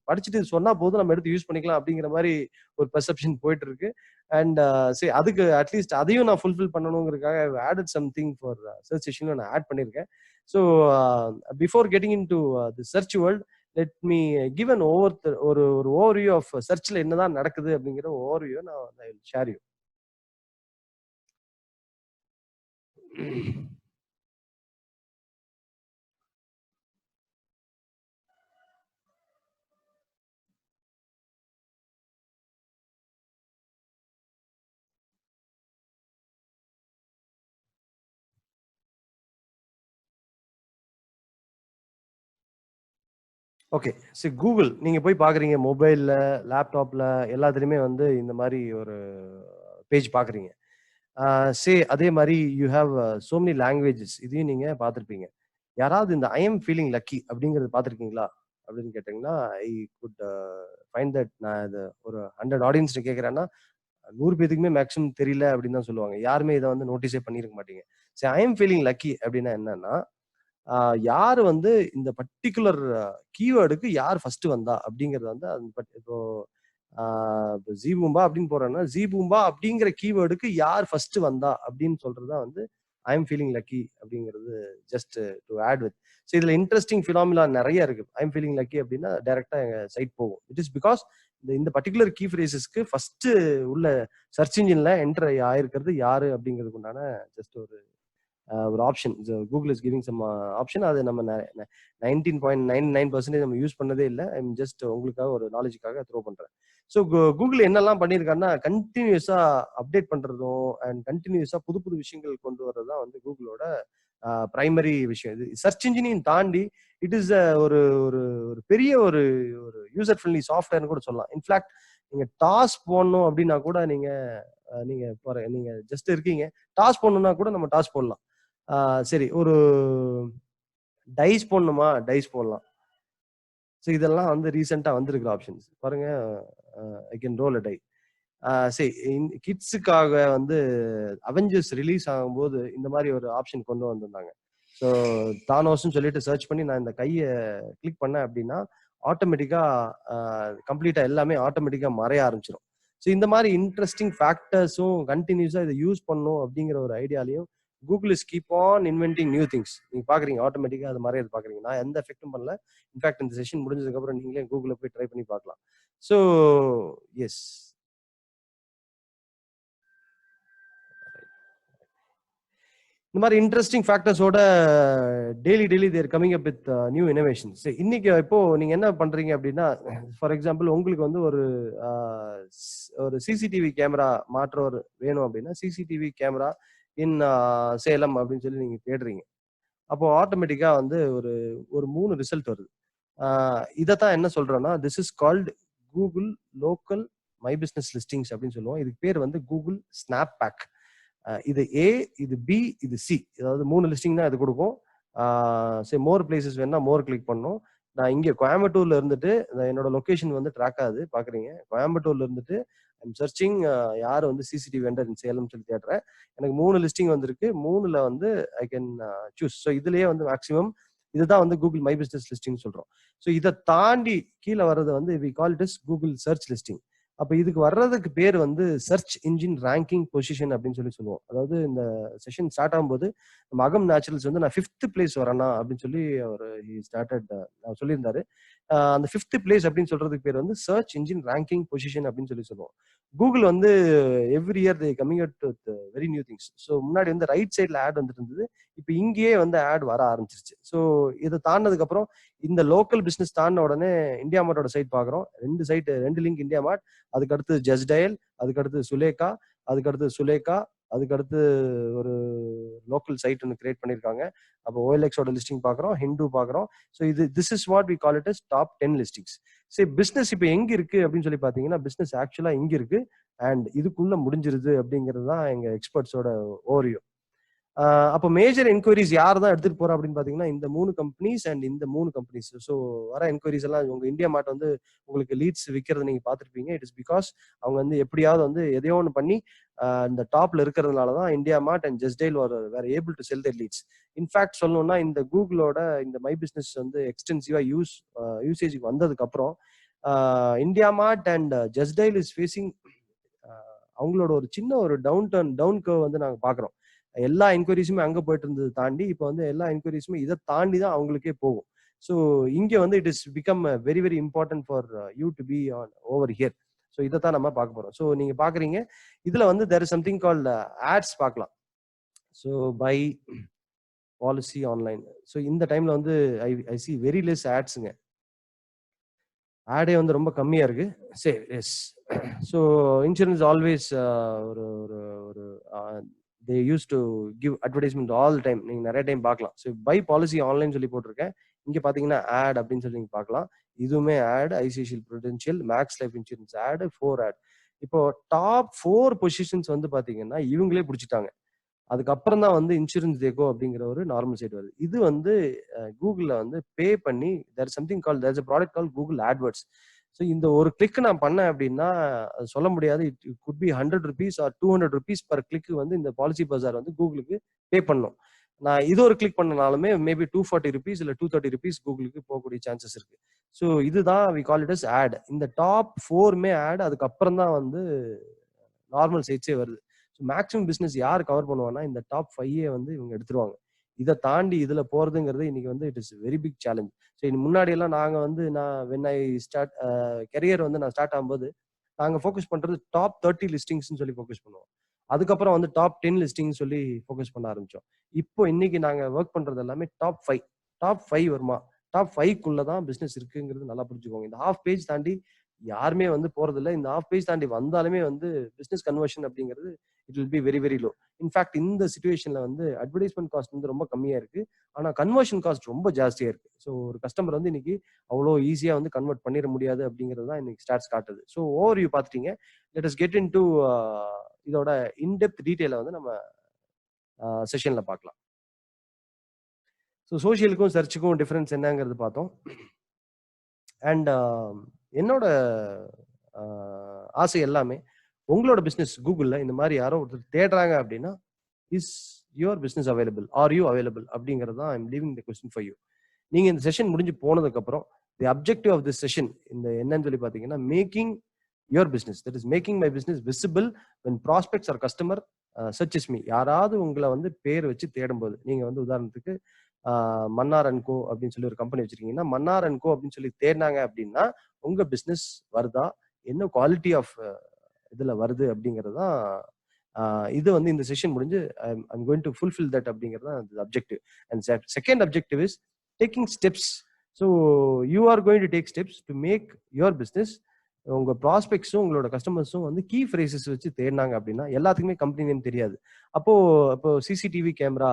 படிச்சுட்டு சொன்னா போதும், நம்ம எடுத்து யூஸ் பண்ணிக்கலாம் அப்படிங்கிற மாதிரி ஒரு பெர்செப்ஷன் போயிட்டு இருக்கு. அண்ட் சரி, அதுக்கு அட்லீஸ்ட் அதையும் நான் ஃபுல்ஃபில் பண்ணணுங்கிறதுக்காக ஆடட் சம்திங் ஃபார் சர்ச் செஷன்ல நான் ஆட் பண்ணியிருக்கேன். So before getting in to the search world, let me give an ஒரு ஓவர்வியூ ஆஃப் சர்ச்ல என்னதான் நடக்குது அப்படிங்கிற ஓவர்வியூ நான் ஷேர் யூ. ஓகே, சரி, கூகுள் நீங்க போய் பாக்குறீங்க, மொபைல்ல, லேப்டாப்ல எல்லாத்துலயுமே வந்து இந்த மாதிரி ஒரு பேஜ் பாக்குறீங்க. அதே மாதிரி you have so many languages, இதையும் நீங்க பார்த்துருப்பீங்க. யாராவது இந்த ஐ எம் ஃபீலிங் லக்கி அப்படிங்கறது பார்த்துருக்கீங்களா அப்படின்னு கேட்டீங்கன்னா, ஐ குட் ஃபைண்ட் தட். நான் இது ஒரு 100 ஆடியன்ஸ் கேட்கறேன்னா 100 பேத்துக்குமே மேக்ஸிமம் தெரியல அப்படின்னு தான் சொல்லுவாங்க. யாருமே இதை வந்து நோட்டீஸே பண்ணிருக்க மாட்டீங்க. சரி, ஐ எம் ஃபீலிங் லக்கி அப்படின்னா என்னன்னா, யாரு வந்து இந்த பர்டிகுலர் கீவேர்டுக்கு யார் ஃபர்ஸ்ட் வந்தா அப்படிங்கறது வந்து இப்போ ஜீபூம்பா அப்படின்னு போறேன்னா, ஜீபூம்பா அப்படிங்கிற கீவேர்டுக்கு யார் ஃபர்ஸ்ட் வந்தா அப்படின்னு சொல்றதா வந்து ஐ எம் ஃபீலிங் லக்கி அப்படிங்கிறது. Just to add with. So இதுல இன்ட்ரெஸ்டிங் ஃபினாமினா நிறைய இருக்கு. ஐ எம் ஃபீலிங் லக்கி அப்படின்னா டைரக்டா எங்க சைட் போகும். இட் இஸ் பிகாஸ் இந்த பர்டிகுலர் கீ ஃப்ரேசஸ்க்கு ஃபர்ஸ்ட் உள்ள சர்ச் இன்ஜின்ல என்டர் ஆயிருக்கிறது யாரு அப்படிங்கிறதுக்கு உண்டான ஜஸ்ட் ஒரு option. Google is giving some option. அது நம்ம 19.99% நம்ம யூஸ் பண்ணதே இல்லை. ஐ எம் ஜஸ்ட் உங்களுக்காக ஒரு நாலேஜுக்காக த்ரோ பண்றேன். ஸோ கூகுள் என்னெல்லாம் பண்ணியிருக்காருன்னா, கண்டினியூஸா அப்டேட் பண்றதும் அண்ட் கண்டினியூஸா புது புது விஷயங்கள் கொண்டு வர்றதுதான் வந்து கூகுளோட பிரைமரி விஷயம். இது சர்ச் இன்ஜினையும் தாண்டி இட் இஸ் ஒரு ஒரு பெரிய ஒரு யூசர் ஃப்ரெண்ட்லி சாஃப்ட்வேர்னு கூட சொல்லலாம். இன்ஃபேக்ட் நீங்க டாஸ் போடணும் அப்படின்னா கூட நீங்க நீங்க ஜஸ்ட் இருக்கீங்க, டாஸ் போடணும்னா கூட நம்ம டாஸ் போடலாம். சரி, ஒரு டைஸ் போடணுமா, டைஸ் போடலாம். ஸோ இதெல்லாம் வந்து ரீசெண்டா வந்திருக்கிற ஆப்ஷன்ஸ் பாருங்க. I can roll a die. சரி, கிட்ஸுக்காக வந்து அவெஞ்சர்ஸ் ரிலீஸ் ஆகும்போது இந்த மாதிரி ஒரு ஆப்ஷன் கொண்டு வந்திருந்தாங்க. ஸோ தானோஸ்ன்னு சொல்லிட்டு சர்ச் பண்ணி நான் இந்த கையை கிளிக் பண்ணேன் அப்படின்னா ஆட்டோமேட்டிக்கா கம்ப்ளீட்டா எல்லாமே ஆட்டோமேட்டிக்கா மறைய ஆரம்பிச்சிடும். ஸோ இந்த மாதிரி இன்ட்ரெஸ்டிங் ஃபேக்டர்ஸும் கண்டினியூஸா இதை யூஸ் பண்ணும் அப்படிங்கிற ஒரு ஐடியாலையும் Google is keep on inventing new things. நீங்க பாக்குறீங்க ஆட்டோமேட்டிக்கா அது மறையது பாக்குறீங்க. நான் எந்த எஃபெக்டும் பண்ணல. இன்ஃபேக்ட் இந்த செஷன் முடிஞ்சதுக்கு அப்புறம் நீங்களே கூகுள்ல போய் ட்ரை பண்ணி பார்க்கலாம். ஸோ எஸ், இந்த மாதிரி இன்ட்ரெஸ்டிங் ஃபேக்டர்ஸோட daily they're coming up with new innovations. இன்னைக்கு இப்போ நீங்க என்ன பண்றீங்க அப்படின்னா, ஃபார் எக்ஸாம்பிள் உங்களுக்கு வந்து ஒரு சிசிடிவி கேமரா மாற்றவர் வேணும் அப்படின்னா, சிசிடிவி கேமரா இன் சேலம் அப்படின்னு சொல்லி நீங்க தேடுறீங்க. அப்போ ஆட்டோமேட்டிக்கா வந்து ஒரு 3 ரிசல்ட் வருது. இதைத்தான் என்ன சொல்றோம்னா, this is called Google local my business listings அப்படின்னு சொல்லுவோம். இதுக்கு பேர் வந்து கூகுள் ஸ்னாப் பேக். இது ஏ, இது பி, இது சி, அதாவது 3 லிஸ்டிங் தான் இது கொடுக்கும். சரி, மோர் பிளேசஸ் வேணா மோர் கிளிக் பண்ணணும். நான் இங்க கோயம்புத்தூர்ல இருந்துட்டு என்னோட லொகேஷன் வந்து ட்ராக் ஆகுது பாக்குறீங்க. கோயம்புத்தூர்ல இருந்துட்டு ஐம் சர்ச்சிங் யார் வந்து சிசிடிவி வெண்டர் இன் சேலம் சொல்லி தேடுறேன். எனக்கு 3 லிஸ்டிங் வந்திருக்கு. 3ல வந்து ஐ கேன் சூஸ். ஸோ இதுலயே வந்து மேக்ஸிமம் இதுதான் வந்து கூகுள் மை பிசினஸ் லிஸ்டிங் சொல்றோம். ஸோ இதை தாண்டி கீழே வர்றது வந்து we call it is Google search listing. அப்ப இதுக்கு வர்றதுக்கு பேர் வந்து சர்ச் இன்ஜின் ரேங்கிங் பொசிஷன் அப்படின்னு சொல்லுவோம். அதாவது இந்த செஷன் ஸ்டார்ட் ஆகும்போது நம்ம அகம் நேச்சுரல்ஸ் வந்து நான் 5th பிளேஸ் வரேனா அப்படின்னு சொல்லி அவர் சொல்லியிருந்தாரு. அந்த 5th பிளேஸ் அப்படின்னு சொல்றதுக்கு பேர் வந்து சர்ச் இன்ஜின் ரேங்கிங் பொசிஷன் அப்படின்னு சொல்லுவோம். கூகுள் வந்து every year they coming out with very new things. So முன்னாடி வந்து ரைட் சைட்ல ஆட் வந்துட்டு இருந்தது, இப்போ இங்கேயே வந்து ஆட் வர ஆரம்பிச்சிருச்சு. ஸோ இதை தாண்டினதுக்கு அப்புறம் இந்த லோக்கல் பிசினஸ் தாண்டின உடனே இந்தியா மார்ட்டோட சைட் பாக்குறோம். 2 லிங்க் இந்தியா மார்ட், அதுக்கு அடுத்து ஜஸ்ட் டயல், அதுக்கு அடுத்து சுலேகா, அதுக்கு அடுத்து ஒரு லோக்கல் சைட் ஒன்று கிரியேட் பண்ணியிருக்காங்க. அப்போ OLXோட லிஸ்டிங் பாக்குறோம், ஹிந்து பாக்குறோம். So this is what we call it as top 10 listings. சரி, பிசினஸ் இப்போ எங்க இருக்கு அப்படின்னு சொல்லி பாத்தீங்கன்னா, பிசினஸ் ஆக்சுவலா இங்க இருக்கு அண்ட் இதுக்குள்ள முடிஞ்சிருது அப்படிங்கிறது தான் எங்க எக்ஸ்பர்ட்ஸோட ஓரியோ. அப்போ மேஜர் என்கொயரிஸ் யார் தான் எடுத்துட்டு போறா அப்படின்னு பாத்தீங்கன்னா, இந்த 3 கம்பெனிஸ் அண்ட் இந்த 3 கம்பெனிஸ். ஸோ வர என்கொயரிஸ் எல்லாம் உங்க இந்தியா மார்ட் வந்து உங்களுக்கு லீட்ஸ் விற்கிறது நீங்க பாத்துருப்பீங்க. இட் இஸ் பிகாஸ் அவங்க வந்து எப்படியாவது வந்து எதையோ ஒன்று பண்ணி இந்த டாப்ல இருக்கிறதுனால தான் India Mart and Just Dial were able to sell their leads. In fact சொல்லணும்னா இந்த கூகுளோட இந்த மை பிசினஸ் வந்து எக்ஸ்டென்சிவா யூசேஜுக்கு வந்ததுக்கு அப்புறம் India Mart and Just dial is facing அவங்களோட ஒரு சின்ன ஒரு டவுன் கர்வ் வந்து நாங்க பாக்குறோம். எல்லா என்கொயரிஸுமே அங்க போயிட்டு இருந்தது தாண்டி இப்போ வந்து எல்லா என்கொயரிஸுமே இதை தாண்டி தான் அவங்களுக்கே போகும். ஸோ இங்க வந்து it is become very very important for you to be on over here. So இதை தான் நம்ம பார்க்க போறோம். ஸோ நீங்க பாக்குறீங்க இதுல வந்து there is something called ads பார்க்கலாம். So buy policy online. So இந்த டைம்ல வந்து ஐ சி வெரி லெஸ் ஆட்ஸுங்க. ஆடே வந்து ரொம்ப கம்மியா இருக்கு. சரி, எஸ். ஸோ இன்சூரன்ஸ் ஆல்வேஸ் ஒரு ஒரு ஒரு they used to give advertisement all the time. நீங்க நிறைய டைம் பார்க்கலாம். ஸோ பை பாலிசி ஆன்லைன் சொல்லி போட்டிருக்கேன். இங்க பாத்தீங்கன்னா ஆட் அப்படின்னு சொல்லி நீங்க பார்க்கலாம். இதுவுமே ad, ICICI Prudential, Max Life insurance ad, 4 ad. இப்போ டாப் 4 பொசிஷன்ஸ் வந்து பாத்தீங்கன்னா இவங்களே பிடிச்சிட்டாங்க. அதுக்கப்புறம் தான் வந்து இன்சூரன்ஸ் தேக்கோ அப்படிங்கிற ஒரு நார்மல் சைட் வருது. இது வந்து கூகுள்ல வந்து பே பண்ணி there something call there is a product call Google AdWords. So இந்த ஒரு கிளிக் நான் பண்ணேன் அப்படின்னா அது சொல்ல முடியாது. It could be 100 rupees or 200 rupees per click வந்து இந்த பாலிசி பஜார் வந்து கூகுளுக்கு பே பண்ணும். நான் இது ஒரு கிளிக் பண்ணனாலுமே மேபி 240 rupees இல்லை 230 rupees கூகுளுக்கு போகக்கூடிய சான்சஸ் இருக்கு. ஸோ இதுதான் we call it as ad. இந்த டாப் 4மே ஆட், அதுக்கப்புறம் தான் வந்து நார்மல் சைட்ஸே வருது. ஸோ மேக்ஸிமம் பிசினஸ் யார் கவர் பண்ணுவாங்கன்னா இந்த டாப் 5 வந்து இவங்க எடுத்துருவாங்க. இதை தாண்டி இதுல போறதுங்கிறது இன்னைக்கு வந்து it is very big challenge. So முன்னாடி எல்லாம் நாங்க வந்து வென் ஐ ஸ்டார்ட் கெரியர் வந்து நான் ஸ்டார்ட் ஆகும்போது நாங்க ஃபோக்கஸ் பண்றது டாப் 30 லிஸ்டிங்ஸ்னு சொல்லி ஃபோக்கஸ் பண்ணுவோம். அதுக்கப்புறம் வந்து டாப் 10 லிஸ்டிங் சொல்லி ஃபோக்கஸ் பண்ண ஆரம்பிச்சோம். இப்போ இன்னைக்கு நாங்க ஒர்க் பண்றது எல்லாமே டாப் 5 வருமா, டாப் 5க்குள்ள தான் பிசினஸ் இருக்குங்கிறது நல்லா புரிஞ்சுக்கோங்க. இந்த ஹாஃப் பேஜ் தாண்டி யாருமே வந்து போறது இல்லை. இந்த ஹாஃப் பேஜ் தாண்டி வந்தாலுமே வந்து பிசினஸ் கன்வர்ஷன் அப்படிங்கிறது it will be very very low. In fact இந்த சிச்சுவேஷன்ல வந்து அட்வர்டைஸ்மெண்ட் காஸ்ட் வந்து ரொம்ப கம்மியா இருக்கு, ஆனா கன்வர்ஷன் காஸ்ட் ரொம்ப ஜாஸ்தியா இருக்கு. ஸோ ஒரு கஸ்டமர் வந்து இன்னைக்கு அவ்வளோ ஈஸியா வந்து கன்வெர்ட் பண்ணிட முடியாது அப்படிங்கிறது தான் இன்னைக்கு ஸ்டாட்ஸ் காட்டுது. ஸோ ஓவர் வியூ பார்த்துட்டீங்க. லெட் அஸ் கெட் இன்டு இதோட இன்டெப்த் டீட்டெயிலை வந்து நம்ம செஷன்ல பார்க்கலாம். ஸோ சோஷியலுக்கும் சர்ச்சுக்கும் டிஃபரன்ஸ் என்னங்கிறது பார்த்தோம். அண்ட் என்னோட ஆசை எல்லாமே உங்களோட பிசினஸ் கூகுள்ல இந்த மாதிரி யாரோ ஒருத்தர் தேடுறாங்க அப்படின்னா is your business available, or you available அப்படிங்கிறது தான் I'm leaving the question for you. நீங்க இந்த செஷன் முடிஞ்சு போனதுக்கு அப்புறம் the objective of this session இந்த என்னன்னு சொல்லி பாத்தீங்கன்னா making your business, that is making my business visible when prospects or customer searches me. யாராவது உங்களை வந்து பேர் வச்சு தேடும்போது, நீங்க வந்து உதாரணத்துக்கு மன்னார் அண்ட் கோ அப்படின்னு சொல்லி ஒரு கம்பெனி வச்சிருக்கீங்கன்னா மன்னார் அண்ட் கோ அப்படின்னு சொல்லி தேடினாங்க அப்படின்னா உங்க பிசினஸ் வருதா, என்ன குவாலிட்டி ஆஃப் இதுல வருது அப்படிங்கிறது தான் இது வந்து இந்த செஷன் முடிஞ்சு I'm going to fulfil that அப்படிங்கிறது தான் objective. And second objective is taking steps. So you are going to take steps to make your business. உங்க ப்ராஸ்பெக்ட்ஸும் உங்களோட கஸ்டமர்ஸும் வந்து கீ ஃப்ரேசஸ் வச்சு தேடினாங்க அப்படின்னா எல்லாத்துக்குமே கம்பெனி நேம் தெரியாது. அப்போ சிசிடிவி கேமரா,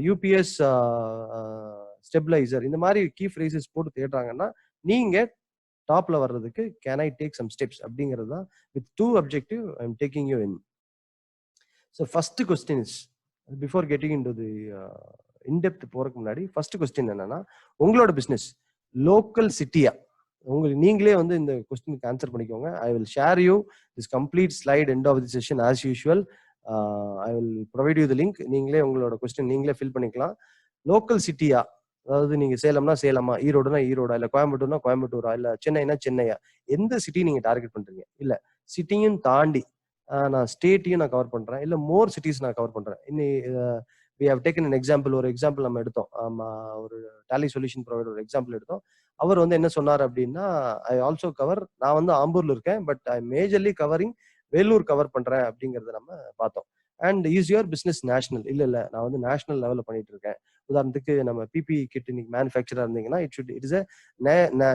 யூபிஎஸ் ஸ்டெபிளைசர், இந்த மாதிரி கீ ஃப்ரேசஸ் போட்டு தேடுறாங்கன்னா நீங்க டாப்ல வர்றதுக்கு can I take some steps அப்படிங்கிறது தான் with 2 objective I am taking you in. So first question is before getting in to the in depth போறதுக்கு முன்னாடி ஃபர்ஸ்ட் கொஸ்டின் என்னன்னா உங்களோட பிசினஸ் லோக்கல் சிட்டியா? உங்களுக்கு நீங்களே வந்து இந்த கொஸ்டினுக்கு ஆன்சர் பண்ணிக்கோங்க. I will share you this complete slide end of the session as usual. I will provide you the link. நீங்களே உங்களோட கொஸ்டின் நீங்களே ஃபில் பண்ணிக்கலாம். லோக்கல் சிட்டியா அதாவது நீங்க சேலம்னா சேலமா, ஈரோடுனா ஈரோடா, இல்ல கோயம்புத்தூர்னா கோயம்புத்தூரா, இல்ல சென்னைனா சென்னையா, எந்த சிட்டி நீங்க டார்கெட் பண்றீங்க? இல்ல சிட்டியும் தாண்டி நான் ஸ்டேட்டையும் நான் கவர் பண்றேன், இல்ல மோர் சிட்டிஸ் நான் கவர் பண்றேன். we have taken an example. ஒரு எக்ஸாம்பிள் நம்ம எடுத்தோம். ஒரு டாலி சொல்யூஷன் ப்ரொவைடர் ஒரு எக்ஸாம்பிள் எடுத்தோம். அவர் வந்து என்ன சொன்னார் அப்படின்னா, ஐ ஆல்சோ கவர், நான் வந்து ஆம்பூர்ல இருக்கேன், but I majorly covering Vellore cover பண்றேன் அப்படிங்கறத நம்ம பார்த்தோம். And is your business national? இல்ல நான் வந்து நேஷனல் லெவல்ல பண்ணிட்டு இருக்கேன். உதாரணத்துக்கு நம்ம பிபி கிட் இன்னைக்கு மேனுஃபேக்சரா இருந்தீங்கன்னா it is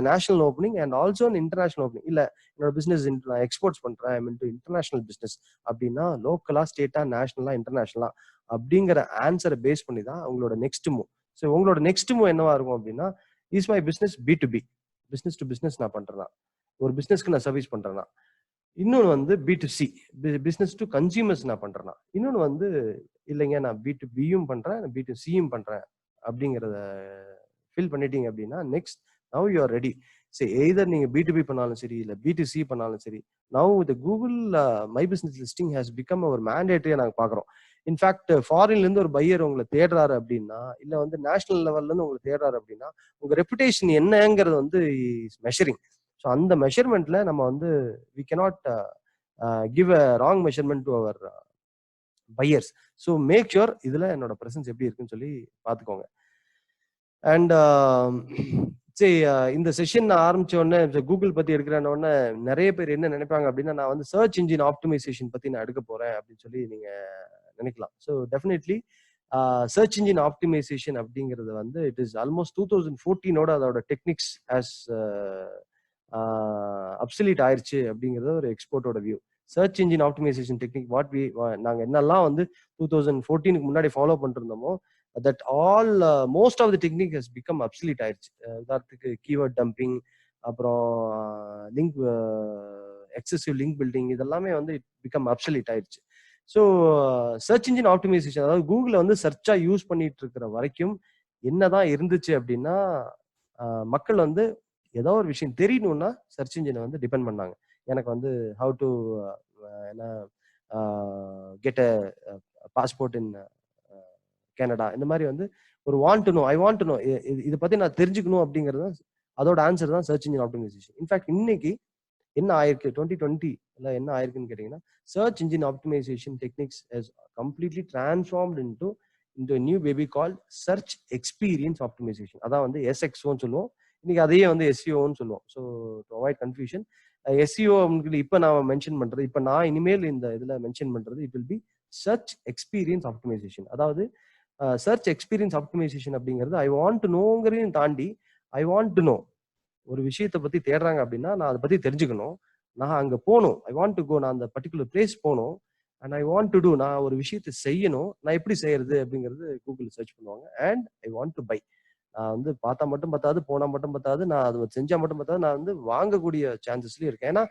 national opening and also international opening. இல்ல என்னோட பிசினஸ் நான் எக்ஸ்போர்ட்ஸ் பண்றேன், ஐ மீன் இன்டர்நேஷனல் பிசினஸ் அப்படின்னா லோக்கலா, ஸ்டேட்டா, நேஷனலா, இன்டர்நேஷனலா அப்படிங்கிற ஆன்சரை பேஸ் பண்ணி தான் உங்களோட நெக்ஸ்ட் மூவ். ஸோ உங்களோட நெக்ஸ்ட் மூவ் என்னவா இருக்கும் அப்படின்னா, is my business B2B, business to business நான் பண்றேன்னா, ஒரு பிசினஸ்க்கு நான் சர்வீஸ் பண்றேன்னா. இன்னொன்று வந்து B2C, பிசினஸ் டு கன்சியூமர்ஸ் நான் பண்றேன்னா. இன்னொன்று வந்து இல்லைங்க நான் B2Bயும் பண்றேன், B2Cயும் பண்றேன் அப்படிங்கிறத ஃபில் பண்ணிட்டீங்க அப்படின்னா, next now you are ready. சரி, எய்தர் நீங்க B2B பண்ணாலும் சரி, இல்ல B2C பண்ணாலும் சரி, now the Google my business listing has become ஒரு மேண்டேட்டரியா நாங்க பாக்குறோம். இன்ஃபேக்ட் ஃபாரின்ல இருந்து ஒரு பையர் உங்களை தேடுறாரு அப்படின்னா, இல்ல வந்து நேஷனல் லெவல்ல இருந்து உங்களை தேடுறாரு அப்படின்னா, உங்க ரெப்புடேஷன் என்னங்கிறது வந்து மெஷரிங். ஸோ அந்த மெஷர்மெண்ட்ல நம்ம வந்து we cannot give a wrong measurement to our buyers. So make sure இதுல என்னோட பிரசன்ஸ் எப்படி இருக்குன்னு சொல்லி பாத்துக்கோங்க. அண்ட் சரி, இந்த செஷன் ஆரம்பிச்ச உடனே கூகுள் பத்தி எடுக்கிறேன்ன உடனே நிறைய பேர் என்ன நினைப்பாங்க அப்படின்னா, நான் வந்து சர்ச் இன்ஜின் ஆப்டிமைசேஷன் பத்தி நான் எடுக்க போறேன் அப்படின்னு சொல்லி நீங்க நினைக்கலாம். So definitely search engine optimization அப்படிங்கிறது வந்து இட் இஸ் ஆல்மோஸ்ட் 2014 அதோட டெக்னிக்ஸ் ஆஸ் அப்சலீட் ஆயிருச்சு அப்படிங்கிறது ஒரு எக்ஸ்போர்ட்டோட view. Search engine optimisation technique நாங்க என்னெல்லாம் வந்து 2014 முன்னாடி ஃபாலோ பண்ணிருந்தோமோ, that all most of the technique has become obsolete ஆயிருச்சு. உதாரணத்துக்கு கீவேர்ட் டம்பிங், அப்புறம் லிங்க் எக்ஸசிவ் லிங்க் பில்டிங், இதெல்லாமே வந்து இட் பிகம் அப்சலீட் ஆயிருச்சு. ஸோ சர்ச் இன்ஜின் ஆப்டிமைசேஷன், அதாவது கூகுளை வந்து சர்ச்சா யூஸ் பண்ணிட்டு இருக்கிற வரைக்கும் என்னதான் இருந்துச்சு அப்படின்னா, மக்கள் வந்து ஏதோ ஒரு விஷயம் தெரியணும்னா சர்ச் இன்ஜினை வந்து டிபெண்ட் பண்ணாங்க. எனக்கு வந்து ஹவு டு என்ன get a passport in Canada, இந்த மாதிரி வந்து ஒரு want to know, I want to know, இதை பத்தி நான் தெரிஞ்சுக்கணும் அப்படிங்கிறது அதோட ஆன்சர் தான் சர்ச் இன்ஜின் ஆப்டிமைசேஷன். இன்ஃபேக்ட் இன்னைக்கு என்ன ஆயிருக்கு 2020 என்ன ஆயிருக்குன்னு கேட்டீங்கன்னா, search engine optimization techniques has completely transformed into a new baby called search experience optimization. அதான் வந்து SXOன்னு சொல்லுவோம். இன்னைக்கு அதையே வந்து SEOன்னு சொல்லுவோம். So to avoid confusion, SEO இப்போ நான் மென்ஷன் பண்றது, இப்போ நான் இனிமேல் இந்த இதுல மென்ஷன் பண்றது it will be search experience optimization. அதாவது சர்ச் எக்ஸ்பீரியன்ஸ் ஆப்டிமைசேஷன் அப்படிங்கிறது ஐ வாண்ட் டு நோங்கிறதையும் தாண்டி, ஐ வாண்ட் டு நோ, ஒரு விஷயத்தை பத்தி தேடுறாங்க அப்படின்னா நான் அதை பத்தி தெரிஞ்சுக்கணும், நான் அங்க போகணும், ஐ வாண்ட் டு கோ, நான் அந்த பர்டிகுலர் பிளேஸ் போகணும், and I want to do, நான் ஒரு விஷயத்தை செய்யணும், நான் எப்படி செய்யறது அப்படிங்கிறது கூகுள் சர்ச் பண்ணுவாங்க. And I want to buy, நான் வந்து பார்த்தா மட்டும் பத்தாது, போனா மட்டும் பத்தாது, நான் அது செஞ்சா மட்டும் பத்தாது, நான் வந்து வாங்கக்கூடிய சான்சஸ்லயும் இருக்கேன். ஏன்னா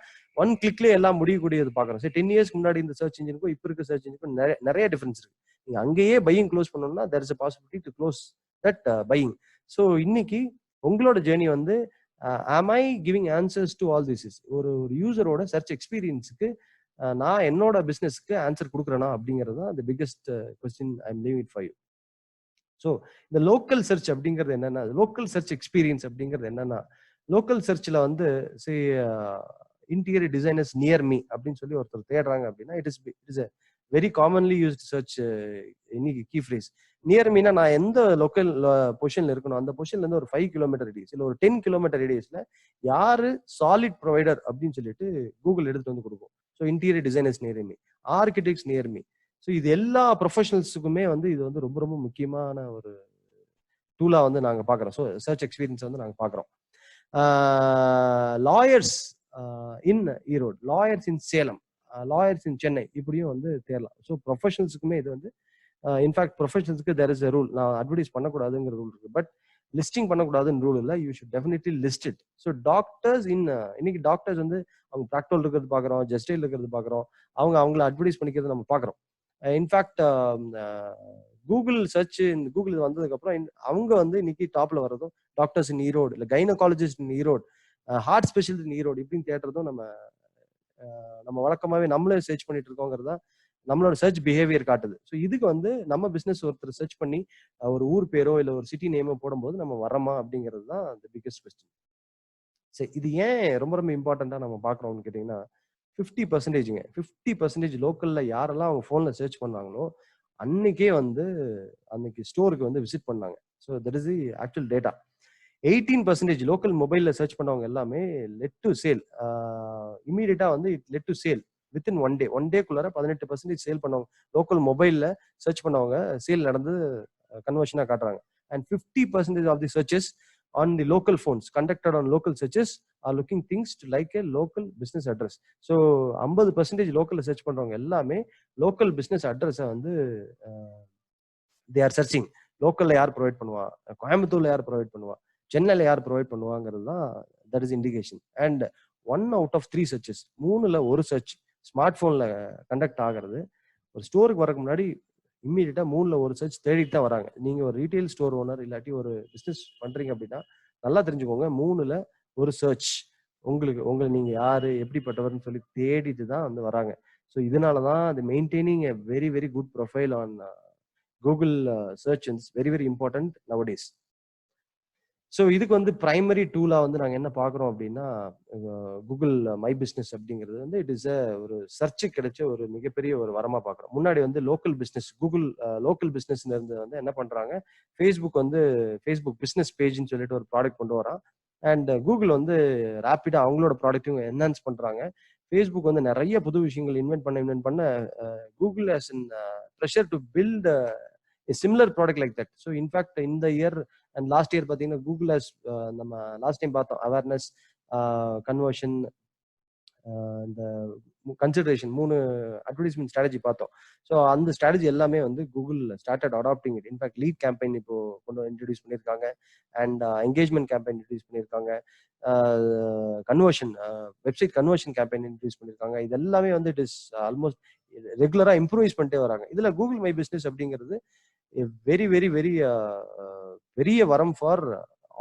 ஒன் கிளிக்லயே எல்லாம் முடியக்கூடியது பாக்குறோம். சரி, 10 இயர்ஸ்க்கு முன்னாடி இந்த சர்ச் இன்ஜினுக்கும் இப்போ இருக்க சர்ச் இன்ஜினுக்கும் நிறைய டிஃபரன்ஸ் இருக்கு. நீங்க அங்கேயே பையிங் க்ளோஸ் பண்ணணும்னா there is a possibility to close that buying. So இன்னைக்கு உங்களோட ஜேர்னி வந்து am I giving answers to all this? ஒரு யூசரோட சர்ச் எக்ஸ்பீரியன்ஸுக்கு நான் என்னோட பிசினஸ்க்கு ஆன்சர் கொடுக்குறேனா அப்படிங்கிறது தான் the biggest question I'm leaving it for you. So இந்த லோக்கல் சர்ச் அப்படிங்கிறது என்னன்னா, லோக்கல் சர்ச் எக்ஸ்பீரியன்ஸ் அப்படிங்கிறது என்னன்னா, லோக்கல் சர்ச்ல வந்து இன்டீரியர் டிசைனர்ஸ் நியர் மீ அப்படின்னு சொல்லி ஒருத்தர் தேடுறாங்க அப்படின்னா, it is a very commonly used search இன்னைக்கு கீ ஃப்ரேஸ். நியர் மீனா நான் எந்த லோக்கல் பொசிஷன்ல இருக்கணும், அந்த பொசிஷன்ல இருந்து ஒரு 5 கிலோமீட்டர் ரேடியஸ் இல்ல ஒரு 10 கிலோமீட்டர் ரேடியஸ்ல யாரு சாலிட் ப்ரொவைடர் அப்படின்னு சொல்லிட்டு கூகுள் எடுத்துட்டு வந்து கொடுக்கும். So interior designers near me, architects near me. So இது எல்லா ப்ரொஃபஷனல்ஸுக்குமே வந்து இது வந்து ரொம்ப ரொம்ப முக்கியமான ஒரு டூலா வந்து நாங்க பாக்குறோம். ஸோ சர்ச் எக்ஸ்பீரியன்ஸ் வந்து நாங்க பாக்குறோம். Lawyers in Erode, lawyers in Salem, lawyers in Chennai, இப்படியும் வந்து தேரலாம். ஸோ ப்ரொஃபஷனல்ஸுக்குமே இது வந்து இன்ஃபேக்ட் ப்ரொஃபஷனல்ஸ்க்கு தேர் இஸ் எ ரூல், நான் அட்வர்டைஸ் பண்ணக்கூடாதுங்கிற ரூல் இருக்கு, பட் லிஸ்டிங் பண்ணக்கூடாதுன்னு ரூல் இல்லை. You should definitely list it. So doctors இன்னைக்கு டாக்டர்ஸ் வந்து அவங்க ப்ராக்டோல் இருக்கிறது பார்க்குறோம், ஜஸ்டைல் இருக்கிறது பார்க்குறோம், அவங்கள அட்வர்டைஸ் பண்ணிக்கிறது நம்ம பார்க்குறோம். இன்ஃபேக்ட் கூகுள் சர்ச், கூகுள் வந்ததுக்கு அப்புறம் அவங்க வந்து இன்னைக்கு டாப்ல வர்றதும் டாக்டர்ஸ் இன் ஈரோடு, இல்லை gynaecologist in Erode, heart specialist in Erode இப்படின்னு தேடுறதும் நம்ம வழக்கமாவே நம்மளே சர்ச் பண்ணிட்டு இருக்கோங்கிறதா நம்மளோட சர்ச் பிஹேவியர் காட்டுது. ஸோ இதுக்கு வந்து நம்ம பிசினஸ் ஒருத்தர் சர்ச் பண்ணி ஒரு ஊர் பேரோ இல்லை ஒரு சிட்டி நேமோ போடும்போது நம்ம வரமா அப்படிங்கிறது தான் அந்த பிக்கஸ்ட் கொஸ்டின். சரி, இது ஏன் ரொம்ப ரொம்ப இம்பார்ட்டண்டா நம்ம பாக்குறோம்னு கேட்டீங்கன்னா 50%ங்க 50% லோக்கல்ல யாரெல்லாம் அவங்க போன்ல சர்ச் பண்ணாங்களோ அன்னைக்கே வந்து அன்னைக்கு ஸ்டோருக்கு வந்து விசிட் பண்ணாங்க. So that is the actual data. 18% local மொபைல்ல சர்ச் பண்ணவங்க எல்லாமே லெட் டு சேல். இமீடியட்டா வந்து it led to sale within one டேக்குள்ளார 18% சேல் பண்ணவங்க லோக்கல் மொபைல்ல சர்ச் பண்ணவங்க சேல் நடந்து கன்வர்ஷனா காட்டுறாங்க. And 50% of the searches on the local phones conducted on local searches are looking things to like a local business address. So 50% லோக்கல்ல search பண்றவங்க எல்லாமே லோக்கல் பிசினஸ் அட்ரஸை வந்து they are searching. லோக்கல்ல யார் ப்ரொவைட் பண்ணுவா, கோயம்புத்தூர்ல யார் ப்ரொவைட் பண்ணுவா, சென்னையில யார் ப்ரொவைட் பண்ணுவாங்கிறது தான் that is indication. And 1 out of 3 searches, 3ல ஒரு சர்ச் ஸ்மார்ட் போன்ல கண்டக்ட் ஆகிறது. ஒரு ஸ்டோருக்கு வரக்கு முன்னாடி இம்மீடியட்டா 3ல ஒரு சர்ச் தேடிட்டு தான் வராங்க. நீங்க ஒரு ரீட்டைல் ஸ்டோர் ஓனர் இல்லாட்டி ஒரு பிசினஸ் பண்றீங்க அப்படின்னா நல்லா தெரிஞ்சுக்கோங்க, 3ல ஒரு சர்ச் உங்களை நீங்க யாரு எப்படிப்பட்டவர்னு சொல்லி தேடிட்டு தான் வந்து வராங்க. ஸோ இதனாலதான் அது maintaining a very very good profile on Google search is very very important nowadays. So இதுக்கு வந்து பிரைமரி டூலா வந்து நாங்கள் என்ன பார்க்குறோம் அப்படின்னா கூகுள் மை பிஸ்னஸ் அப்படிங்கிறது வந்து இட் இஸ் ஒரு சர்ச்சு கிடைச்ச ஒரு மிகப்பெரிய ஒரு வரமா பார்க்குறோம். முன்னாடி வந்து லோக்கல் பிஸ்னஸ் கூகுள் லோக்கல் பிஸ்னஸ்ல இருந்து வந்து என்ன பண்றாங்க, ஃபேஸ்புக் வந்து ஃபேஸ்புக் பிஸ்னஸ் பேஜ்னு சொல்லிட்டு ஒரு ப்ராடக்ட் கொண்டு வரான். அண்ட் கூகுள் வந்து ரேப்பிடா அவங்களோட ப்ராடக்ட்டையும் என்ஹான்ஸ் பண்றாங்க. ஃபேஸ்புக் வந்து நிறைய புது விஷயங்கள் இன்வென்ட் பண்ண Google has in pressure to build a similar product like that. So in fact in the year and last year பாத்தீங்கன்னா Google has நம்ம லாஸ்ட் டைம் பார்த்தோம் அவேர்னஸ், கன்வர்ஷன், இந்த கன்சிடரேஷன் 3 அட்வர்டைஸ்மெண்ட் ஸ்ட்ராட்டஜி பார்த்தோம். ஸோ அந்த strategy எல்லாமே வந்து Google started adapting it. In fact lead campaign இப்போ introduce பண்ணியிருக்காங்க, அண்ட் என்கேஜ்மெண்ட் கேம்பெயின் இன்ட்ரடியூஸ் பண்ணியிருக்காங்க, conversion website conversion campaign introduce பண்ணியிருக்காங்க. இது எல்லாமே வந்து இட் இஸ் ஆல்மோஸ்ட் ரெகுலரா இம்ப்ரூவைஸ் பண்ணிட்டே வராங்க. இதுல கூகுள் மை பிஸ்னஸ் அப்படிங்கிறது வெரி வெரி வெரி பெரிய வரம் ஃபார்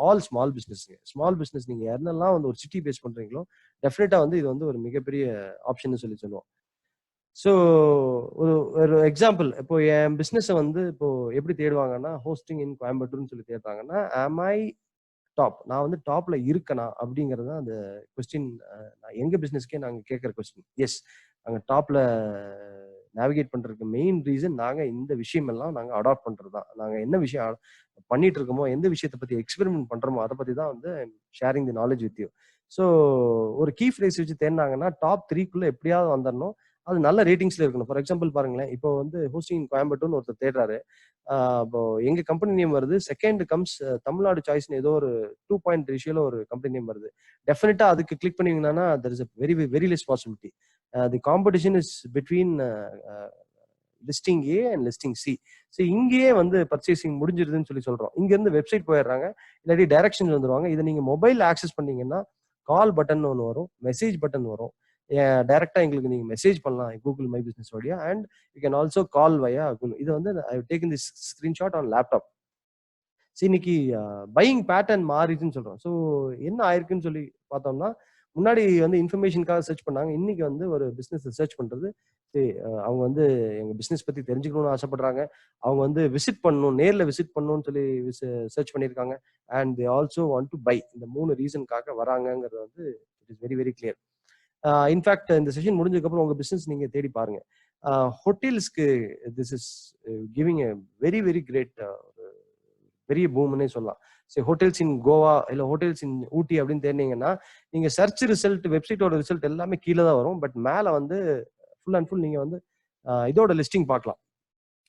ஆல் ஸ்மால் பிஸ்னஸ்ங்க. ஸ்மால் பிஸ்னஸ் நீங்க யாரெல்லாம் வந்து ஒரு சிட்டி பேஸ் பண்றீங்களோ டெஃபினட்டா வந்து இது வந்து ஒரு மிகப்பெரிய ஆப்ஷன் சொல்லுவோம். ஸோ ஒரு எக்ஸாம்பிள், இப்போ என் பிஸ்னஸை வந்து இப்போ எப்படி தேடுவாங்கன்னா ஹோஸ்டிங் இன் கோயம்புத்தூர்னு சொல்லி தேடுறாங்கன்னா am I டாப், நான் வந்து டாப்ல இருக்கனா அப்படிங்கிறது தான் அந்த கொஸ்டின். எங்க பிசினஸ்க்கே நாங்க கேட்கற கொஸ்டின். எஸ், நாங்க டாப்ல நேவிகேட் பண்றதுக்கு மெயின் ரீசன் நாங்க இந்த விஷயம் எல்லாம் நாங்க அடாப்ட் பண்றதுதான். நாங்க என்ன விஷயம் பண்ணிட்டு இருக்கோமோ, எந்த விஷயத்தை பத்தி எக்ஸ்பெரிமெண்ட் பண்றோமோ அதை பத்தி தான் வந்து sharing the knowledge with you. So ஒரு கீ ஃப்ரேஸ் வச்சு தேடினாங்கன்னா டாப் 3க்குள்ள எப்படியாவது வந்துடணும். அது நல்ல ரேட்டிங்ஸ்ல இருக்கணும். ஃபார் எக்ஸாம்பிள் பாருங்களேன், இப்போ வந்து ஹோஸ்டிங் கோயம்புத்தூர்னு ஒருத்தர் தேடுறாரு. இப்போ எங்க கம்பெனி நேம் வருது, செகண்ட் கம்ஸ் தமிழ்நாடு சாய்ஸ்னு ஏதோ ஒரு 2 பாயிண்ட் ரேஷியோல ஒரு கம்பெனி நேம் வருது. டெஃபினட்டா அதுக்கு கிளிக் பண்ணீங்கன்னா there is a very very less possibility. The competition is between listing A and listing C. So இங்கேயே வந்து பர்ச்சேசிங் முடிஞ்சிருதுன்னு சொல்லி சொல்றோம். இங்க இருந்து வெப்சைட் போயிடுறாங்க, இல்லாட்டி டைரக்ஷன் வந்துருவாங்க. இதை நீங்க மொபைல் ஆக்சஸ் பண்ணீங்கன்னா கால் பட்டன் ஒன்று வரும், மெசேஜ் பட்டன் வரும். டைரக்டா எங்களுக்கு நீங்க மெசேஜ் பண்ணலாம் கூகுள் மை பிசினஸ் வழியா, and you can also call via Google. இது வந்து I have taken this screenshot on laptop. இன்னைக்கு பையிங் பேட்டர்ன் மாறிடுன்னு சொல்றோம். ஸோ என்ன ஆயிருக்குன்னு சொல்லி பார்த்தோம்னா, முன்னாடி வந்து இன்ஃபர்மேஷனுக்காக சர்ச் பண்ணாங்க, இன்னைக்கு வந்து ஒரு பிசினஸ் சர்ச் பண்றது அவங்க வந்து எங்க பிசினஸ் பத்தி தெரிஞ்சுக்கணும்னு ஆசைப்படுறாங்க. அவங்க வந்து விசிட் பண்ணணும், நேர்ல விசிட் பண்ணணும்னு சொல்லி சர்ச் பண்ணியிருக்காங்க. And they also want to buy. இந்த 3 ரீசனுக்காக வராங்கிறது வந்து it is very very clear. In fact இந்த செஷன் முடிஞ்சதுக்கு அப்புறம் உங்க பிசினஸ் நீங்க தேடி பாருங்க. ஹோட்டல்ஸ்க்கு this is giving a very very great பெரிய பூம்னே சொல்லலாம். சரி, ஹோட்டல்ஸ் இன் கோவா இல்ல ஹோட்டல்ஸ் இன் ஊட்டி அப்படின்னு தேடினீங்கன்னா நீங்க சர்ச் ரிசல்ட், வெப்சைட்டோட ரிசல்ட் எல்லாமே கீழே தான் வரும். பட் மேல வந்து ஃபுல் அண்ட் ஃபுல் நீங்க வந்து இதோட லிஸ்டிங் பார்க்கலாம்.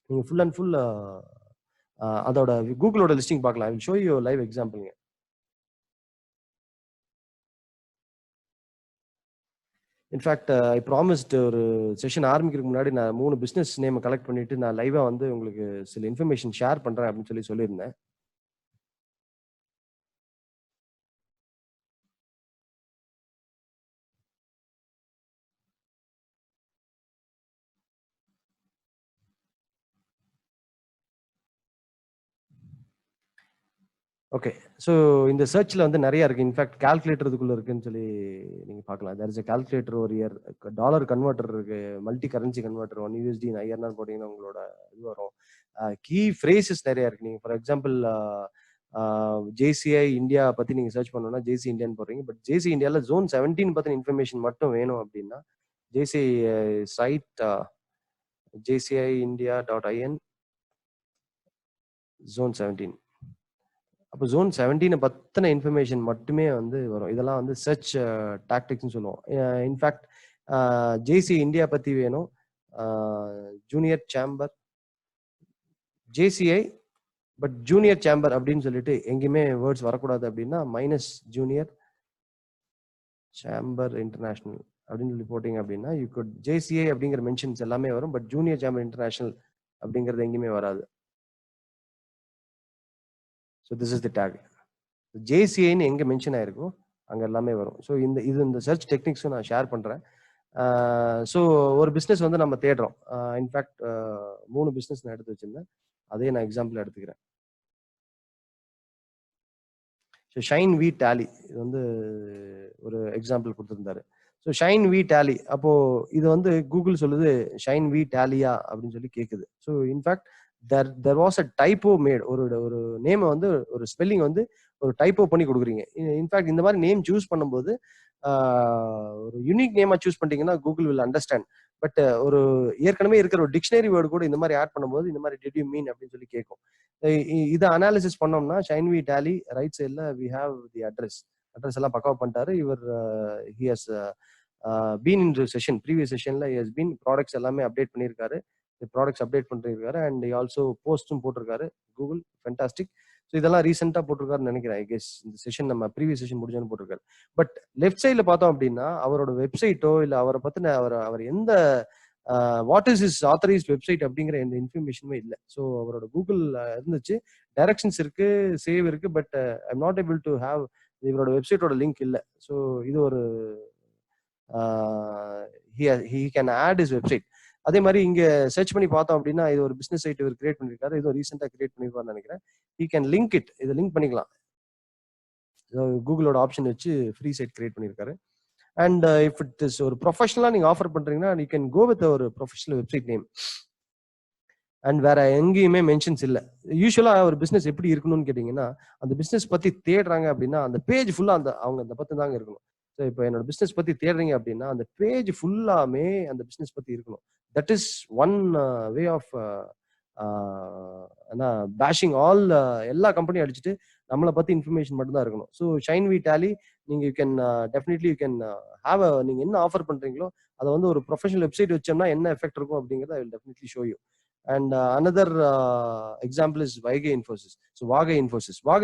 நீங்க ஃபுல் அண்ட் ஃபுல் அதோட கூகுளோட லிஸ்டிங் பார்க்கலாம். I will show you live எக்ஸாம்பிள்ங்க. இன்ஃபேக்ட் ஐ ப்ராமிஸ்ட் ஒரு செஷன் ஆரம்பிக்கிறதுக்கு முன்னாடி நான் 3 பிசினஸ் நேம் கலெக்ட் பண்ணிட்டு நான் லைவா வந்து உங்களுக்கு சில இன்ஃபர்மேஷன் ஷேர் பண்றேன் அப்படின்னு சொல்லியிருந்தேன். ஓகே. ஸோ இந்த சர்ச்ல வந்து நிறைய இருக்கு. இன்ஃபேக்ட் கால்குலேட்டர் இதுக்குள்ள இருக்குன்னு சொல்லி நீங்க பார்க்கலாம். தேர் இஸ் a கால்குலேட்டர் ஒரு இயர் டாலர் கன்வெர்ட்டர் இருக்கு, multi currency converter 1 USD INR போட்டீங்கன்னா உங்களோட இது வரும். கீ ஃப்ரேசஸ் நிறைய இருக்கு. நீங்க ஃபார் எக்ஸாம்பிள் ஜேசிஐ இந்தியா பத்தி நீங்க சர்ச் பண்ணணும்னா ஜேசி இந்தியான்னு போடுறீங்க. பட் ஜேசி இந்தியால ஜோன் 17 பத்தின இன்ஃபர்மேஷன் மட்டும் வேணும் அப்படின்னா ஜேசி சைட் jci.india.in ஜோன் 17. அப்போ ஜோன் 17 பத்தின இன்ஃபர்மேஷன் மட்டுமே வந்து வரும். இதெல்லாம் வந்து சர்ச் டாக்டிக்ஸ்னு சொல்லுவோம். இன்ஃபேக்ட் ஜேசி இந்தியா பத்தி வேணும், junior chamber JCI but Junior chamber அப்படின்னு சொல்லிட்டு எங்கேயுமே வேர்ட்ஸ் வரக்கூடாது அப்படின்னா மைனஸ் ஜூனியர் சேம்பர் இன்டர்நேஷனல் அப்படின்னு சொல்லி போட்டீங்க அப்படின்னா யூ குட் ஜேசிஐ அப்படிங்கிற மென்ஷன்ஸ் எல்லாமே வரும். பட் ஜூனியர் சேம்பர் இன்டர்நேஷனல் அப்படிங்கிறது எங்கேயுமே வராது. So this is the tag. ஜேசிஐன்னு எங்கே மென்ஷன் ஆயிருக்கோ அங்கே எல்லாமே வரும். ஸோ இந்த சர்ச் டெக்னிக்ஸும் நான் ஷேர் பண்ணுறேன். ஸோ ஒரு பிஸ்னஸ் வந்து நம்ம தேடுறோம். இன்ஃபேக்ட் 3 பிஸ்னஸ் நான் எடுத்து வச்சிருந்தேன், அதே நான் எக்ஸாம்பிள் எடுத்துக்கிறேன். ஸோ ஷைன் வி டேலி இது வந்து ஒரு எக்ஸாம்பிள் கொடுத்துருந்தாரு. ஸோ ஷைன் வி டேலி, அப்போ இது வந்து கூகுள் சொல்லுது ஷைன் வி டேலியா அப்படின்னு சொல்லி கேட்குது. So in fact there was a typo made. ஒரு நேமை வந்து ஒரு ஸ்பெல்லிங் வந்து ஒரு டைப்போ பண்ணி கொடுக்குறீங்க. இன்ஃபேக்ட் இந்த மாதிரி நேம் சூஸ் பண்ணும்போது ஒரு யூனிக் நேமா சூஸ் பண்ணிட்டீங்கன்னா கூகுள் வில் அண்டர்ஸ்டாண்ட். பட் ஒரு ஏற்கனவே இருக்கிற ஒரு டிக்ஷனரி வேர்டு கூட இந்த மாதிரி ஆட் பண்ணும்போது இந்த மாதிரி டிட் யூ மீன் அப்படின்னு சொல்லி கேட்கும். இதை அனாலிசிஸ் பண்ணோம்னா ஷைன் வி டேலி ரைட் சைட்ல வி ஹாவ் தி அட்ரஸ் எல்லாம் பக்காவா பண்ணிட்டாரு. இவர் he has been in session, previous செஷன்ல ஹி ஹஸ் பீன் ப்ராடக்ட்ஸ் எல்லாமே அப்டேட் பண்ணியிருக்காரு, ப்ராடக்ட்ஸ் அப்டேட் பண்ணிருக்காரு. அண்ட் ஆல்சோ போஸ்டும் போட்டிருக்காரு கூகுள். ஃபென்டாஸ்டிக். ஸோ இதெல்லாம் ரீசெண்டாக போட்டிருக்காருன்னு நினைக்கிறேன். ஐ கெஸ் இந்த செஷன் நம்ம ப்ரீவியஸ் செஷன் முடிஞ்சோன்னு போட்டிருக்காரு. பட் லெஃப்ட் சைட்ல பார்த்தோம் அப்படின்னா அவரோட வெப்சைட்டோ இல்லை அவரை பத்தின அவர் எந்த what is is authorised website அப்படிங்கிற எந்த இன்ஃபர்மேஷனுமே இல்லை. ஸோ அவரோட கூகுள் இருந்துச்சு, டைரக்ஷன்ஸ் இருக்கு, சேவ் இருக்கு, but I am not able to have இவரோட வெப்சைட்டோட லிங்க் இல்லை. ஸோ இது ஒரு he can add his website. அதே மாதிரி இங்க சர்ச் பண்ணி பார்த்தோம் அப்படின்னா இது ஒரு பிசினஸ் சைட் இவர் கிரியேட் பண்ணிருக்காரு, இது ரீசெண்டா கிரியேட் பண்ணிருக்காருன்னு நினைக்கிறேன். he can link it, இதை லிங்க் பண்ணிக்கலாம். கூகுளோட ஆப்ஷன் வச்சு ஃப்ரீ சைட் கிரியேட் பண்ணிருக்காரு. அண்ட் இஃப் இட் இஸ் ஒரு ப்ரொஃபஷனலா நீங்க ஆஃபர் பண்றீங்கன்னா யூ கேன் கோ வித் ஒரு ப்ரொஃபஷனல் வெப்சைட் நேம். அண்ட் வேற எங்கேயுமே மென்ஷன்ஸ் இல்லை. யூஸ்வலா ஒரு பிசினஸ் எப்படி இருக்கணும்னு கேட்டீங்கன்னா அந்த பிசினஸ் பத்தி தேடுறாங்க அப்படின்னா அந்த பேஜ் ஃபுல்லா அவங்க அந்த பத்தி தாங்க இருக்கணும். ஸோ இப்போ என்னோட பிசினஸ் பத்தி தேடுறீங்க அப்படின்னா அந்த பேஜ் ஃபுல்லாமே அந்த பிசினஸ் பத்தி இருக்கணும். That is one way of bashing all. எல்லா கம்பெனியும் அடிச்சுட்டு நம்மளை பத்தி இன்ஃபர்மேஷன் மட்டும் தான் இருக்கணும். ஸோ ஷைன் வி டேலி நீங்க you can definitely you can have நீங்க என்ன ஆஃபர் பண்றீங்களோ அதை வந்து ஒரு ப்ரொஃபஷனல் வெப்சைட் வச்சோம்னா என்ன எஃபெக்ட் இருக்கும் அப்படிங்கிறத I will definitely show you. And another example is Vagai Infosys. So Vagai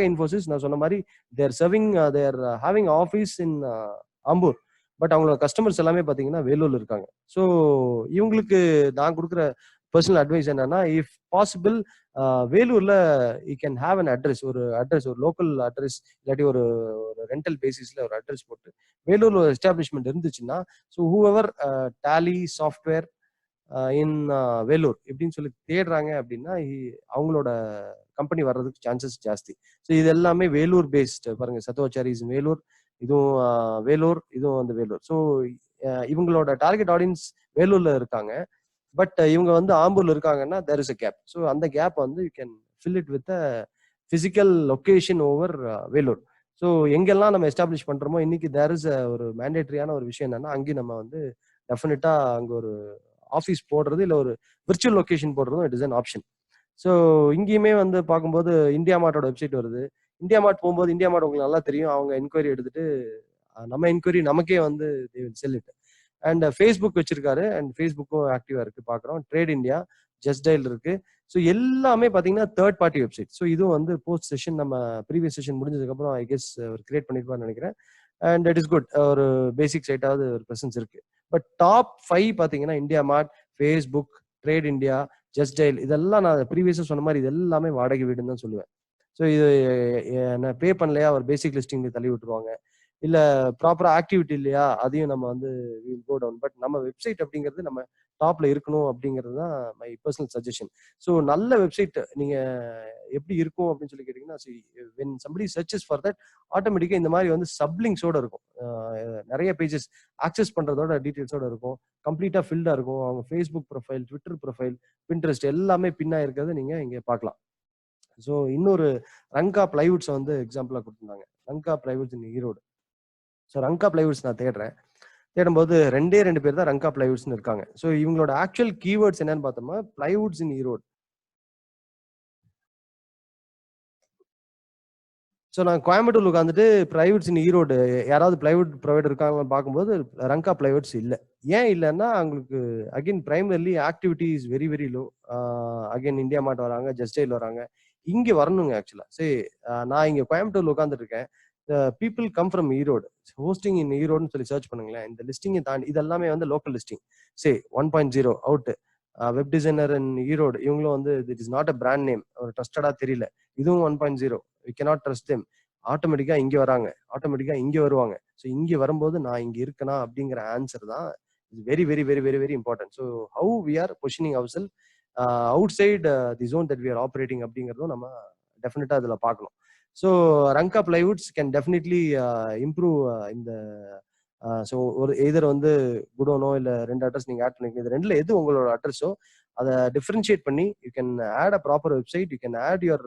Infosys நான் சொன்ன மாதிரி they are serving they are having office in Ambur, but அவங்களோட கஸ்டமர்ஸ் எல்லாமே பாத்தீங்கன்னா வேலூர்ல இருக்காங்க. ஸோ இவங்களுக்கு நான் கொடுக்குற பர்சனல் அட்வைஸ் என்னன்னா இஃப் பாசிபிள் வேலூர்ல you can have an address, ஒரு லோக்கல் அட்ரஸ் இல்லாட்டி ஒரு ரெண்டல் பேசிஸ்ல ஒரு அட்ரஸ் போட்டு வேலூர்ல ஒரு எஸ்டாப்ளிஷ்மெண்ட் இருந்துச்சுன்னா ஸோ ஹூஎவர் டேலி சாஃப்ட்வேர் இன் வேலூர் எப்படின்னு சொல்லி தேடுறாங்க அப்படின்னா அவங்களோட கம்பெனி வர்றதுக்கு சான்சஸ் ஜாஸ்தி. ஸோ இது எல்லாமே வேலூர் பேஸ்ட். பாருங்க சத்துவாச்சாரிஸ் வேலூர், இதுவும் வேலூர், இதுவும் வந்து வேலூர். ஸோ இவங்களோட டார்கெட் ஆடியன்ஸ் வேலூர்ல இருக்காங்க, பட் இவங்க வந்து ஆம்பூர்ல இருக்காங்கன்னா there is a gap. So அந்த கேப் வந்து you can fill it with physical location over Vellore. So எங்கெல்லாம் நம்ம எஸ்டாப்ளிஷ் பண்றோமோ இன்னைக்கு தேர் இஸ் ஒரு மேண்டேட்டரியான ஒரு விஷயம் என்னன்னா அங்கேயும் நம்ம வந்து டெஃபினட்டா அங்கே ஒரு ஆஃபீஸ் போடுறது இல்லை ஒரு விர்ச்சுவல் லொகேஷன் போடுறதும் it is an option. So இங்கேயுமே வந்து பார்க்கும்போது இந்தியா மார்ட்டோட வெப்சைட் வருது. இந்தியா மார்ட் போகும்போது இந்தியா மார்ட் உங்களுக்கு நல்லா தெரியும், அவங்க என்கொயரி எடுத்துட்டு நம்ம என்கொயரி நமக்கே வந்து they will sell it. And Facebook வச்சிருக்காரு, அண்ட் ஃபேஸ்புக்கும் ஆக்டிவா இருக்கு பார்க்குறோம். ட்ரேட் இந்தியா, ஜஸ்ட் டயல் இருக்கு. ஸோ எல்லாமே பார்த்தீங்கன்னா தேர்ட் பார்ட்டி வெப்சைட். ஸோ இதுவும் வந்து போஸ்ட் செஷன் நம்ம ப்ரீவியஸ் செஷன் முடிஞ்சதுக்கப்புறம் ஐ கெஸ் அவர் கிரியேட் பண்ணிருப்பான்னு நினைக்கிறேன். அண்ட் இட் இஸ் குட், ஒரு பேசிக் சைட்டாவது ஒரு ப்ரெசன்ஸ் இருக்கு. பட் டாப் 5 பார்த்தீங்கன்னா India Mart, Facebook, Trade India, Just Dial, இதெல்லாம் நான் ப்ரீவியஸாக சொன்ன மாதிரி இது எல்லாமே வாடகை வீடுன்னு தான் சொல்லுவேன். ஸோ இது நான் பே பண்ணலையா அவர் பேசிக் லிஸ்டிங் தள்ளி விட்டுருவாங்க. இல்ல ப்ராப்பரா ஆக்டிவிட்டி இல்லையா, அதையும் நம்ம வந்து கோ டவுன். பட் நம்ம வெப்சைட் அப்படிங்கிறது நம்ம டாப்ல இருக்கணும் அப்படிங்கிறது தான் மை பர்சனல் சஜஷன். ஸோ நல்ல வெப்சைட் நீங்க எப்படி இருக்கும் அப்படின்னு சொல்லி கேட்டீங்கன்னா, when somebody searches for that, ஆட்டோமேட்டிக்கா இந்த மாதிரி வந்து சப்லிங்ஸோட இருக்கும். நிறைய பேஜஸ் ஆக்சஸ் பண்றதோட டீடைல்ஸோட இருக்கும். கம்ப்ளீட்டா ஃபில்டா இருக்கும். அவங்க Facebook profile, Twitter profile, Pinterest எல்லாமே பின்னா இருக்கிறத நீங்க இங்க பார்க்கலாம். ஸோ இன்னொரு ரங்கா பிளைவுட்ஸ் வந்து எக்ஸாம்பிளா கொடுத்துருந்தாங்க. ரங்கா பிளைவுட்ஸ் இன் ஈரோடு. ஸோ ரங்கா பிளைவுட்ஸ் நான் தேடும்போது 2 பேர் தான் ரங்கா பிளைவுட்ஸ்னு இருக்காங்க. ஸோ இவங்களோட ஆக்சுவல் கீவேர்ட்ஸ் என்னன்னு பார்த்தோம்னா பிளைவுட்ஸ் இன் ஈரோடு. ஸோ நான் கோயம்புத்தூர்ல உட்காந்துட்டு பிளைவுட்ஸ் இன் ஈரோடு யாராவது பிளைவுட் ப்ரொவைடர் இருக்காங்கன்னு பார்க்கும்போது ரங்கா பிளைவுட்ஸ் இல்லை. ஏன் இல்லைன்னா அவங்களுக்கு again primarily activity is very very low. Again India Mart வராங்க, ஜஸ்டைல் வராங்க, இங்க வரணுங்க. ஆக்சுவலா சரி, நான் இங்க கோயம்புத்தூர்ல உட்காந்துட்டு இருக்கேன். People come from Erode, hosting in ஈரோடுன்னு சொல்லி சர்ச் பண்ணுங்களேன். இந்த லிஸ்டிங்கை தாண்டி இதெல்லாமே வந்து லோக்கல் லிஸ்டிங். சரி 1.0 அவுட், வெப் டிசைனர் இன் ஈரோடு, இவங்களும் வந்து it is not a brand name, ஒரு ட்ரஸ்டடா தெரியல, இதுவும் 1.0, வி கேனாட் ட்ரஸ்ட் தெம். ஆட்டோமேட்டிக்கா இங்க வராங்க, ஆட்டோமேட்டிக்கா இங்க வருவாங்க. ஸோ இங்க வரும்போது நான் இங்க இருக்கனா அப்படிங்கிற ஆன்சர் தான் very very very very very important. So how we are positioning our self outside the zone that we are operating அப்படிங்கிறதும் நம்ம டெஃபினட்டா அதுல பார்க்கணும். So Ranga plywoods can definitely improve இந்த. ஸோ ஒரு எதர் வந்து குடோனோ இல்ல 2 அட்ரஸ் நீங்க ஆட் பண்ணிக்கணும். இது 2ல எது உங்களோட அட்ரஸோ அதை டிஃபரன்ஷியேட் பண்ணி you can add a proper website, you can add your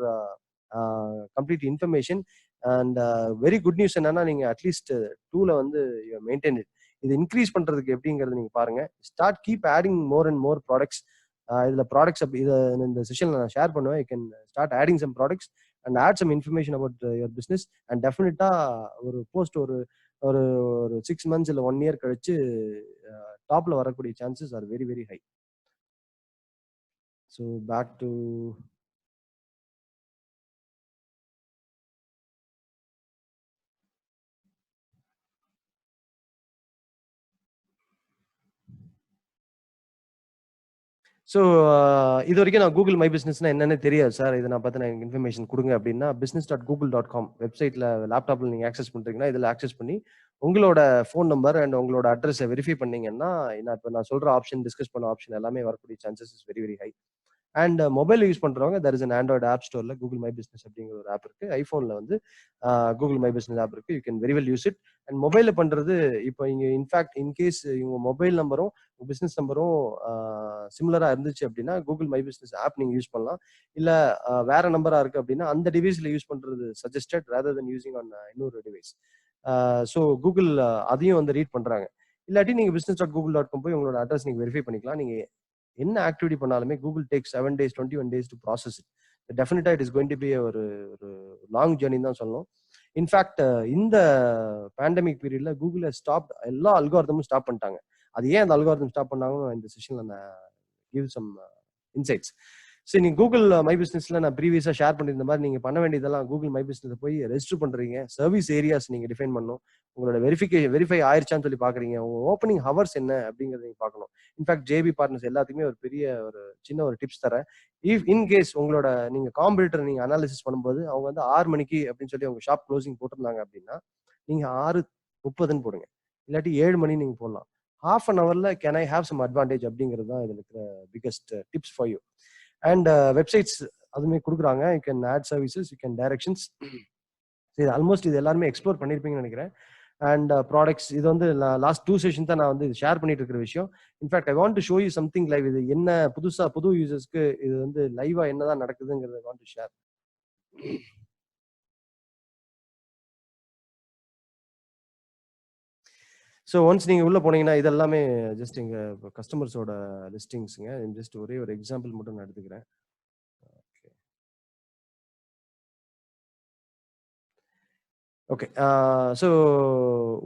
complete information. And very good news என்னன்னா, நீங்க அட்லீஸ்ட் டூல வந்து மெயின்டைன் இட். இது இன்க்ரீஸ் பண்றதுக்கு எப்படிங்கிறது நீங்க பாருங்க. Start keep adding more and more products. இதுல ப்ராடக்ட்ஸ் இதை இந்த செஷன்ல நான் ஷேர் பண்ணுவேன். You can start adding some products and add some information about your business. And டெஃபினட்டா ஒரு போஸ்ட் ஒரு ஒரு 6 months இல்ல 1 year கழிச்சு டாப்ல வரக்கூடிய chances are very very high. So back to so இது வரைக்கும் நான் கூகுள் மை பிஸ்னஸ்னா என்னன்னு தெரியாது சார், இதை நான் பார்த்து எனக்கு இன்ஃபர்மேஷன் கொடுங்க அப்படின்னா, business.google.com வெப்சைட்ல லேப்டாப்ல நீங்க ஆக்சஸ் பண்றீங்கன்னா இதில் ஆக்சஸ் பண்ணி உங்களோட ஃபோன் நம்பர் அண்ட் உங்களோட அட்ரஸை வெரிஃபை பண்ணீங்கன்னா, நான் சொல்ற ஆப்ஷன், டிஸ்கஸ் பண்ண ஆப்ஷன் எல்லாமே வரக்கூடிய chances is very very high. And mobile use பண்றவங்க there is an Android app ஸ்டோர்ல கூகுள் மை பிஸ்னஸ் அப்படிங்கிற ஒரு ஆப் இருக்கு. ஐபோன்ல வந்து கூகுள் மை பிஸ்னஸ் ஆப் இருக்கு. You can very well use it. And மொபைல்ல பண்றது இப்போ இங்க இன்ஃபேக்ட் இன்கேஸ் உங்க மொபைல் நம்பரும் பிசினஸ் நம்பரும் சிமிலரா இருந்துச்சு அப்படின்னா கூகுள் மை பிஸ்னஸ் ஆப் நீங்க யூஸ் பண்ணலாம். இல்ல வேற நம்பரா இருக்கு அப்படின்னா அந்த டிவைஸ்ல யூஸ் பண்றது suggested rather then using on இன்னொரு டிவைஸ். ஸோ கூகுள் அதையும் வந்து ரீட் பண்றாங்க. இல்லாட்டி நீங்க business.google.com போய் உங்களோட அட்ரஸ் நீங்க வெரிஃபை பண்ணிக்கலாம். நீங்க என்ன ஆக்டிவிட்டி பண்ணாலுமே Google take 7 days 21 days to process it. டெஃபினட்டா it is going to be ஒரு லாங் ஜேர்னி தான் சொல்லணும். இன்ஃபேக்ட் இந்த பேண்டமிக் பீரியட்ல கூகுள் ஸ்டாப், எல்லா அல்காரிதமும் ஸ்டாப் பண்ணிட்டாங்க. அது ஏன் அந்த அல்காரிதம் ஸ்டாப் பண்ணாங்கன்னு இந்த செஷன்ல நான் கிவ் சம் இன்சைட்ஸ். சரி, நீங்க கூகுள் மை பிஸ்னஸ்ல நான் ப்ரீவியஸா ஷேர் பண்ணிருந்த மாதிரி நீங்க பண்ண வேண்டியதெல்லாம் கூகுள் மை பிஸ்னஸ் போய் ரெஜிஸ்டர் பண்றீங்க. சர்வீஸ் ஏரியாஸ் நீங்க டிஃபைன் பண்ணணும். உங்களோட வெரிஃபை ஆயிருச்சான்னு சொல்லி பாக்குறீங்க. உங்க ஓப்பனிங் ஹவர்ஸ் என்ன அப்படிங்கறத நீங்க பார்க்கணும். இன்ஃபேக்ட் ஜேபி பார்ட்னர்ஸ் எல்லாத்துக்குமே ஒரு பெரிய ஒரு சின்ன ஒரு டிப்ஸ் தரேன். இன்கேஸ் உங்களோட நீங்க காம்படிட்டர் நீங்க அனாலிசிஸ் பண்ணும்போது அவங்க வந்து 6 மணிக்கு அப்படின்னு சொல்லி அவங்க ஷாப் க்ளோசிங் போட்டிருந்தாங்க அப்படின்னா நீங்க 6:30 போடுங்க. இல்லாட்டி 7 மணி நீங்க போடலாம். half an hourல can I have some advantage அப்படிங்கிறது தான் இதுல இருக்கிற biggest tips for you. And websites அதுமே கொடுக்குறாங்க. You can add services, you can directions. இது ஆல்மோஸ்ட் இது எல்லாருமே எக்ஸ்ப்ளோர் பண்ணிருப்பீங்கன்னு நினைக்கிறேன். அண்ட் ப்ராடக்ட்ஸ் இது வந்து லாஸ்ட் 2 செஷன் தான் நான் வந்து ஷேர் பண்ணிட்டு இருக்கிற விஷயம். In fact I want to show you something live. இது என்ன புது யூசர்ஸ்க்கு இது வந்து லைவா என்னதான் நடக்குதுங்கிறத want to share. So once நீங்க உள்ள போனீங்கன்னா இதெல்லாமே ஜஸ்ட் எங்க கஸ்டமர்ஸோட லிஸ்டிங்ஸுங்க. ஜஸ்ட் ஒரே ஒரு எக்ஸாம்பிள் மட்டும் நான் எடுத்துக்கிறேன். ஓகே, ஸோ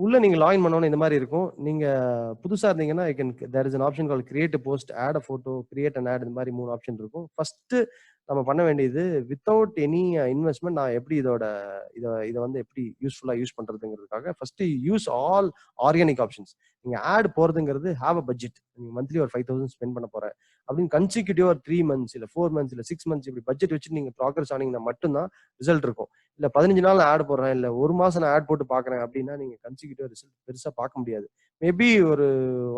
உள்ள நீங்க லாகின் பண்ணோன்னு இந்த மாதிரி இருக்கும். நீங்க புதுசா இருந்தீங்கன்னா there is an option call create a post, add a photo, create and add, இந்த மாதிரி 3 ஆப்ஷன் இருக்கும். ஃபர்ஸ்ட் நம்ம பண்ண வேண்டியது வித்தவுட் எனி இன்வெஸ்ட்மெண்ட் நான் எப்படி இதை வந்து எப்படி யூஸ்ஃபுல்லா யூஸ் பண்றதுங்கிறதுக்காக first use all organic options. நீங்க ஆட் போறதுங்கிறது ஹேவ் அ பட்ஜெட். நீங்க மந்த்லி ஒரு 5,000 ஸ்பெண்ட் பண்ண போறேன் அப்படின்னு கன்சிக்யூட்டிவ் ஒரு 3 months இல்ல 4 months இல்ல 6 months இப்படி பட்ஜெட் வச்சு நீங்க ப்ராக்ரஸ் ஆனீங்கன்னா மட்டும்தான் ரிசல்ட் இருக்கும். இல்ல 15 நாள் ஆட் போடுறேன், இல்ல 1 மாசம் நான் ஆட் போட்டு பாக்குறேன் அப்படின்னா நீங்க கன்சிக்யூட்டிவ் ரிசல்ட் பெருசா பார்க்க முடியாது. மேபி ஒரு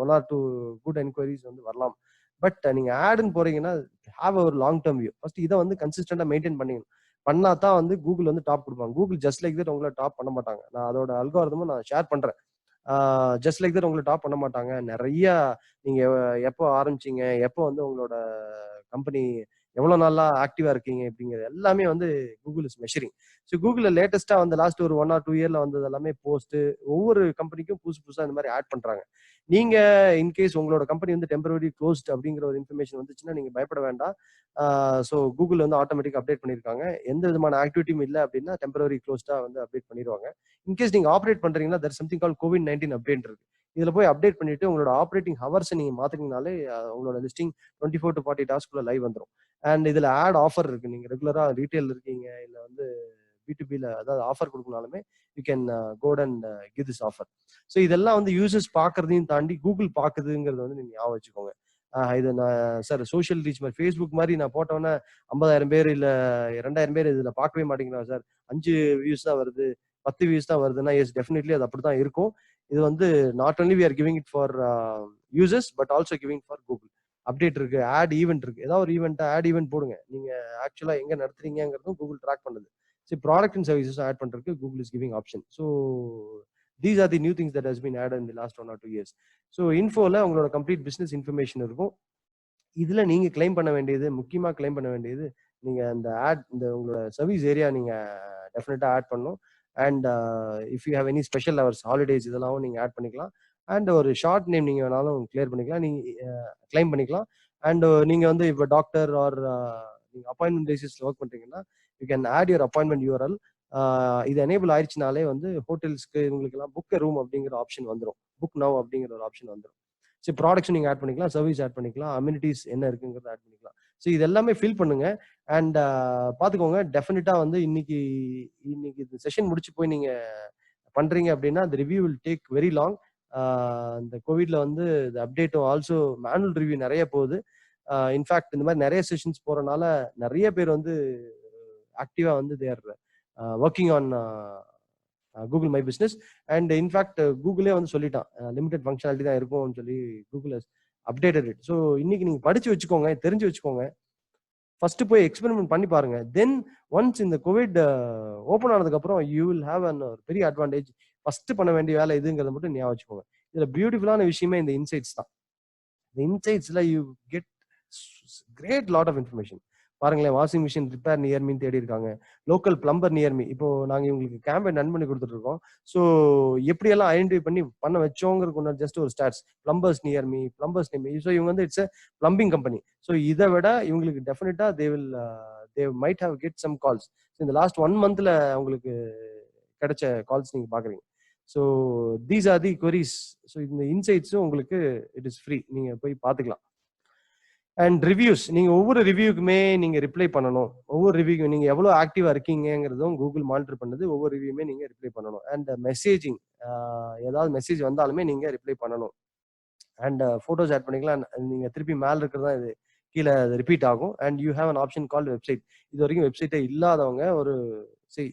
1 or 2 குட் என்கொயரிஸ் வந்து வரலாம். பட் நீங்க ஆடுன்னு போறீங்கன்னா ஹாவ் ஒரு லாங் டேர்ம் வியூ. ஃபர்ஸ்ட் இதை வந்து கன்சிஸ்டன்டா மெயின்டைன் பண்ணீங்க பண்ணா தான் வந்து கூகுள் வந்து டாப் கொடுப்பாங்க. கூகுள் ஜஸ்ட் லைக் தட் உங்களை டாப் பண்ண மாட்டாங்க. நான் அதோட அல்காரிதமும் நான் ஷேர் பண்றேன். ஜஸ்ட் லைக் தட் உங்களை டாப் பண்ண மாட்டாங்க. நிறைய நீங்க எப்போ ஆரம்பிச்சீங்க, எப்போ வந்து உங்களோட கம்பெனி எவ்வளவு நாளா ஆக்டிவா இருக்கீங்க அப்படிங்கிறது எல்லாமே வந்து கூகுள் இஸ் மெஷரிங். ஸோ கூகுள்ல லேட்டஸ்டா வந்து லாஸ்ட் ஒரு 1 or 2 இயர்ல வந்தது எல்லாமே போஸ்ட், ஒவ்வொரு கம்பெனிக்கும் புதுசு புதுசா இந்த மாதிரி ஆட் பண்றாங்க. நீங்க இன்கேஸ் உங்களோட கம்பெனி வந்து டெம்பரரி க்ளோஸ்ட் அப்படிங்கிற ஒரு இன்ஃபர்மேஷன் வந்துச்சுன்னா நீங்க பயப்பட வேண்டாம். ஸோ கூகுள் வந்து ஆட்டோமேட்டிக் அப்டேட் பண்ணிருக்காங்க. எந்த விதமான ஆக்டிவிட்டியும் இல்லை அப்படின்னா டெம்பரரி க்ளோஸ்டா வந்து அப்டேட் பண்ணிடுவாங்க. இன்கேஸ் நீங்க ஆப்ரேட் பண்றீங்கன்னா தேர் சம்திங் கால் COVID-19 அப்டேட் இருக்கு. இதுல போய் அப்டேட் பண்ணிட்டு உங்களோட ஆப்ரேட்டிங் ஹவர்ஸ் நீங்க மாத்தினீங்கனாலே உங்களோட லிஸ்டிங் 24 to 40 டாஸ்க்குள்ள லைவ் வந்துடும். அண்ட் இதுல ஆட் ஆஃபர் இருக்கு. நீங்க ரெகுலரா ரீட்டைல் இருக்கீங்க, இல்ல வந்து B2Bல அதாவது ஆஃபர் கொடுக்கனாலுமே you can go and give this offer. So இதெல்லாம் வந்து யூசர்ஸ் பாக்குறதையும் தாண்டி கூகுள் பாக்குதுங்கிறத வந்து நீங்க ஞாபகம் வச்சுக்கோங்க. இது நான் சார் சோஷியல் ரீச் மாதிரி ஃபேஸ்புக் மாதிரி நான் போட்டோன்னே 50,000 பேர் இல்ல 2,000 பேர் இதுல பார்க்கவே மாட்டேங்கிறாங்க சார், 5 வியூஸ் தான் வருது, 10 வியூஸ் தான் வருதுன்னா எஸ் டெஃபினெட்லி அது அப்படிதான் இருக்கும். இது வந்து not only we are giving it for users but also giving for Google. Update இருக்கு, ஆட் ஈவெண்ட் இருக்கு, ஏதாவது ஒரு ஈவெண்ட் ஆட் ஈவெண்ட் போடுங்க. நீங்க ஆக்சுவலா எங்க நடத்துறீங்கிறதும் கூகுள் ட்ராக் பண்ணுது. சரி, ப்ராடக்ட் அண்ட் சர்வீசஸ் ஆட் பண்றதுக்கு Google is giving option. So these are the new things that has been added in the last 1 or 2 years. So இன்ஃபோல உங்களோட கம்ப்ளீட் பிசினஸ் இன்ஃபர்மேஷன் இருக்கும். இதுல நீங்க கிளைம் பண்ண வேண்டியது, முக்கியமா கிளைம் பண்ண வேண்டியது, நீங்க அந்த ஆட் இந்த உங்களோட சர்வீஸ் ஏரியா நீங்க டெஃபினட்டா ஆட் பண்ணணும். And if you have any special hours, holidays இதெல்லாம் நீங்க ஆட் பண்ணிக்கலாம். அண்ட் ஒரு ஷார்ட் நேம் நீங்க வேணாலும் கிளியர் பண்ணிக்கலாம், நீங்க கிளைம் பண்ணிக்கலாம். அண்ட் நீங்க வந்து இப்போ டாக்டர் ஆர் நீங்க அப்பாயின்மெண்ட் பேசிஸ்ல ஒர்க் பண்றீங்கன்னா you can add your appointment URL. இது எனேபிள் ஆயிடுச்சுனாலே வந்து ஹோட்டல்ஸ்க்கு இவங்களுக்கு எல்லாம் புக் ரூம் அப்படிங்கிற ஆப்ஷன் வந்துடும், புக் நவ் அப்படிங்கிற ஒரு ஆப்ஷன் வந்துடும். ஸோ ப்ராடக்ட்ஸ் நீங்க ஆட் பண்ணிக்கலாம், சர்வீஸ் ஆட் பண்ணிக்கலாம், அம்யூனிட்டிஸ் என்ன இருக்குங்கிறத ஆட் பண்ணிக்கலாம். ஸோ இது எல்லாமே ஃபில் பண்ணுங்க. அண்ட் பாத்துக்கோங்க, டெஃபினட்டா வந்து இன்னைக்கு இந்த செஷன் முடிச்சு போய் நீங்க பண்றீங்க அப்படின்னா the review will take very long. இந்த கோவிட்ல வந்து இந்த அப்டேட்டும் ஆல்சோ மேனுவல் ரிவ்யூ நிறைய போகுது. இன்ஃபேக்ட் இந்த மாதிரி நிறைய செஷன்ஸ் போறதுனால நிறைய பேர் வந்து ஆக்டிவா வந்து they're working on Google my business. And in fact கூகுளே வந்து சொல்லிட்டான் லிமிடெட் ஃபங்க்ஷனாலிட்டி தான் இருக்கும்னு சொல்லி கூகுள் அப்டேட்டட் இட். ஸோ இன்னைக்கு நீங்க படிச்சு வச்சுக்கோங்க, தெரிஞ்சு வச்சுக்கோங்க, ஃபர்ஸ்ட் போய் எக்ஸ்பெரிமெண்ட் பண்ணி பாருங்க. தென் ஒன்ஸ் இந்த கோவிட் ஓப்பன் ஆனதுக்கு அப்புறம் யூ வில் ஹேவ் ஒரு பெரிய அட்வான்டேஜ். ஃபர்ஸ்ட் பண்ண வேண்டிய வேலை இதுங்கிறத மட்டும் ஞாபகம் வச்சுக்கோங்க. இதுல பியூட்டிஃபுல்லான விஷயமே இந்த இன்சைட்ஸ் தான். இந்த இன்சைட்ஸ்ல you get great lot of information. பாருங்களேன், washing machine repair near me தேடி இருக்காங்க, லோக்கல் பிளம்பர் நியர் மீ. இப்போ நாங்க இவங்களுக்கு கேம்பெயின் ரன் பண்ணி கொடுத்துட்டு இருக்கோம். ஸோ எப்படியெல்லாம் ஐடென்டிஃபை பண்ணி பண்ண வச்சோங்கிறது ஜஸ்ட் ஒரு stats. Plumbers near me, plumbers near me. So இவங்க வந்து இட்ஸ் பிளம்பிங் கம்பெனி. ஸோ இதை விட இவங்களுக்கு டெஃபினட்டா they might have get some calls. இந்த லாஸ்ட் 1 monthல உங்களுக்கு கிடைச்ச கால்ஸ் நீங்க பாக்குறீங்க. So these are the queries. So இந்த இன்சைட்ஸும் உங்களுக்கு இட் இஸ் ஃப்ரீ, நீங்க போய் பார்த்துக்கலாம். அண்ட் ரிவ்யூஸ், நீங்க ஒவ்வொரு ரிவ்யூக்குமே நீங்க ரிப்ளை பண்ணணும். ஒவ்வொரு ரிவ்யூக்கு நீங்க எவ்வளவு ஆக்டிவா இருக்கீங்கிறதும் கூகுள் மானிட்டர் பண்ணுது. ஒவ்வொரு ரிவ்யூமே நீங்க ரிப்ளை பண்ணணும். அண்ட் மெசேஜிங், ஏதாவது மெசேஜ் வந்தாலுமே நீங்க ரிப்ளை பண்ணணும். அண்ட் போட்டோஸ் ஆட் பண்ணிக்கலாம். நீங்க திருப்பி மேல இருக்கிறதா இது கீழே ரிப்பீட் ஆகும். And you have an option call website. இது வரைக்கும் வெப்சைட்டே இல்லாதவங்க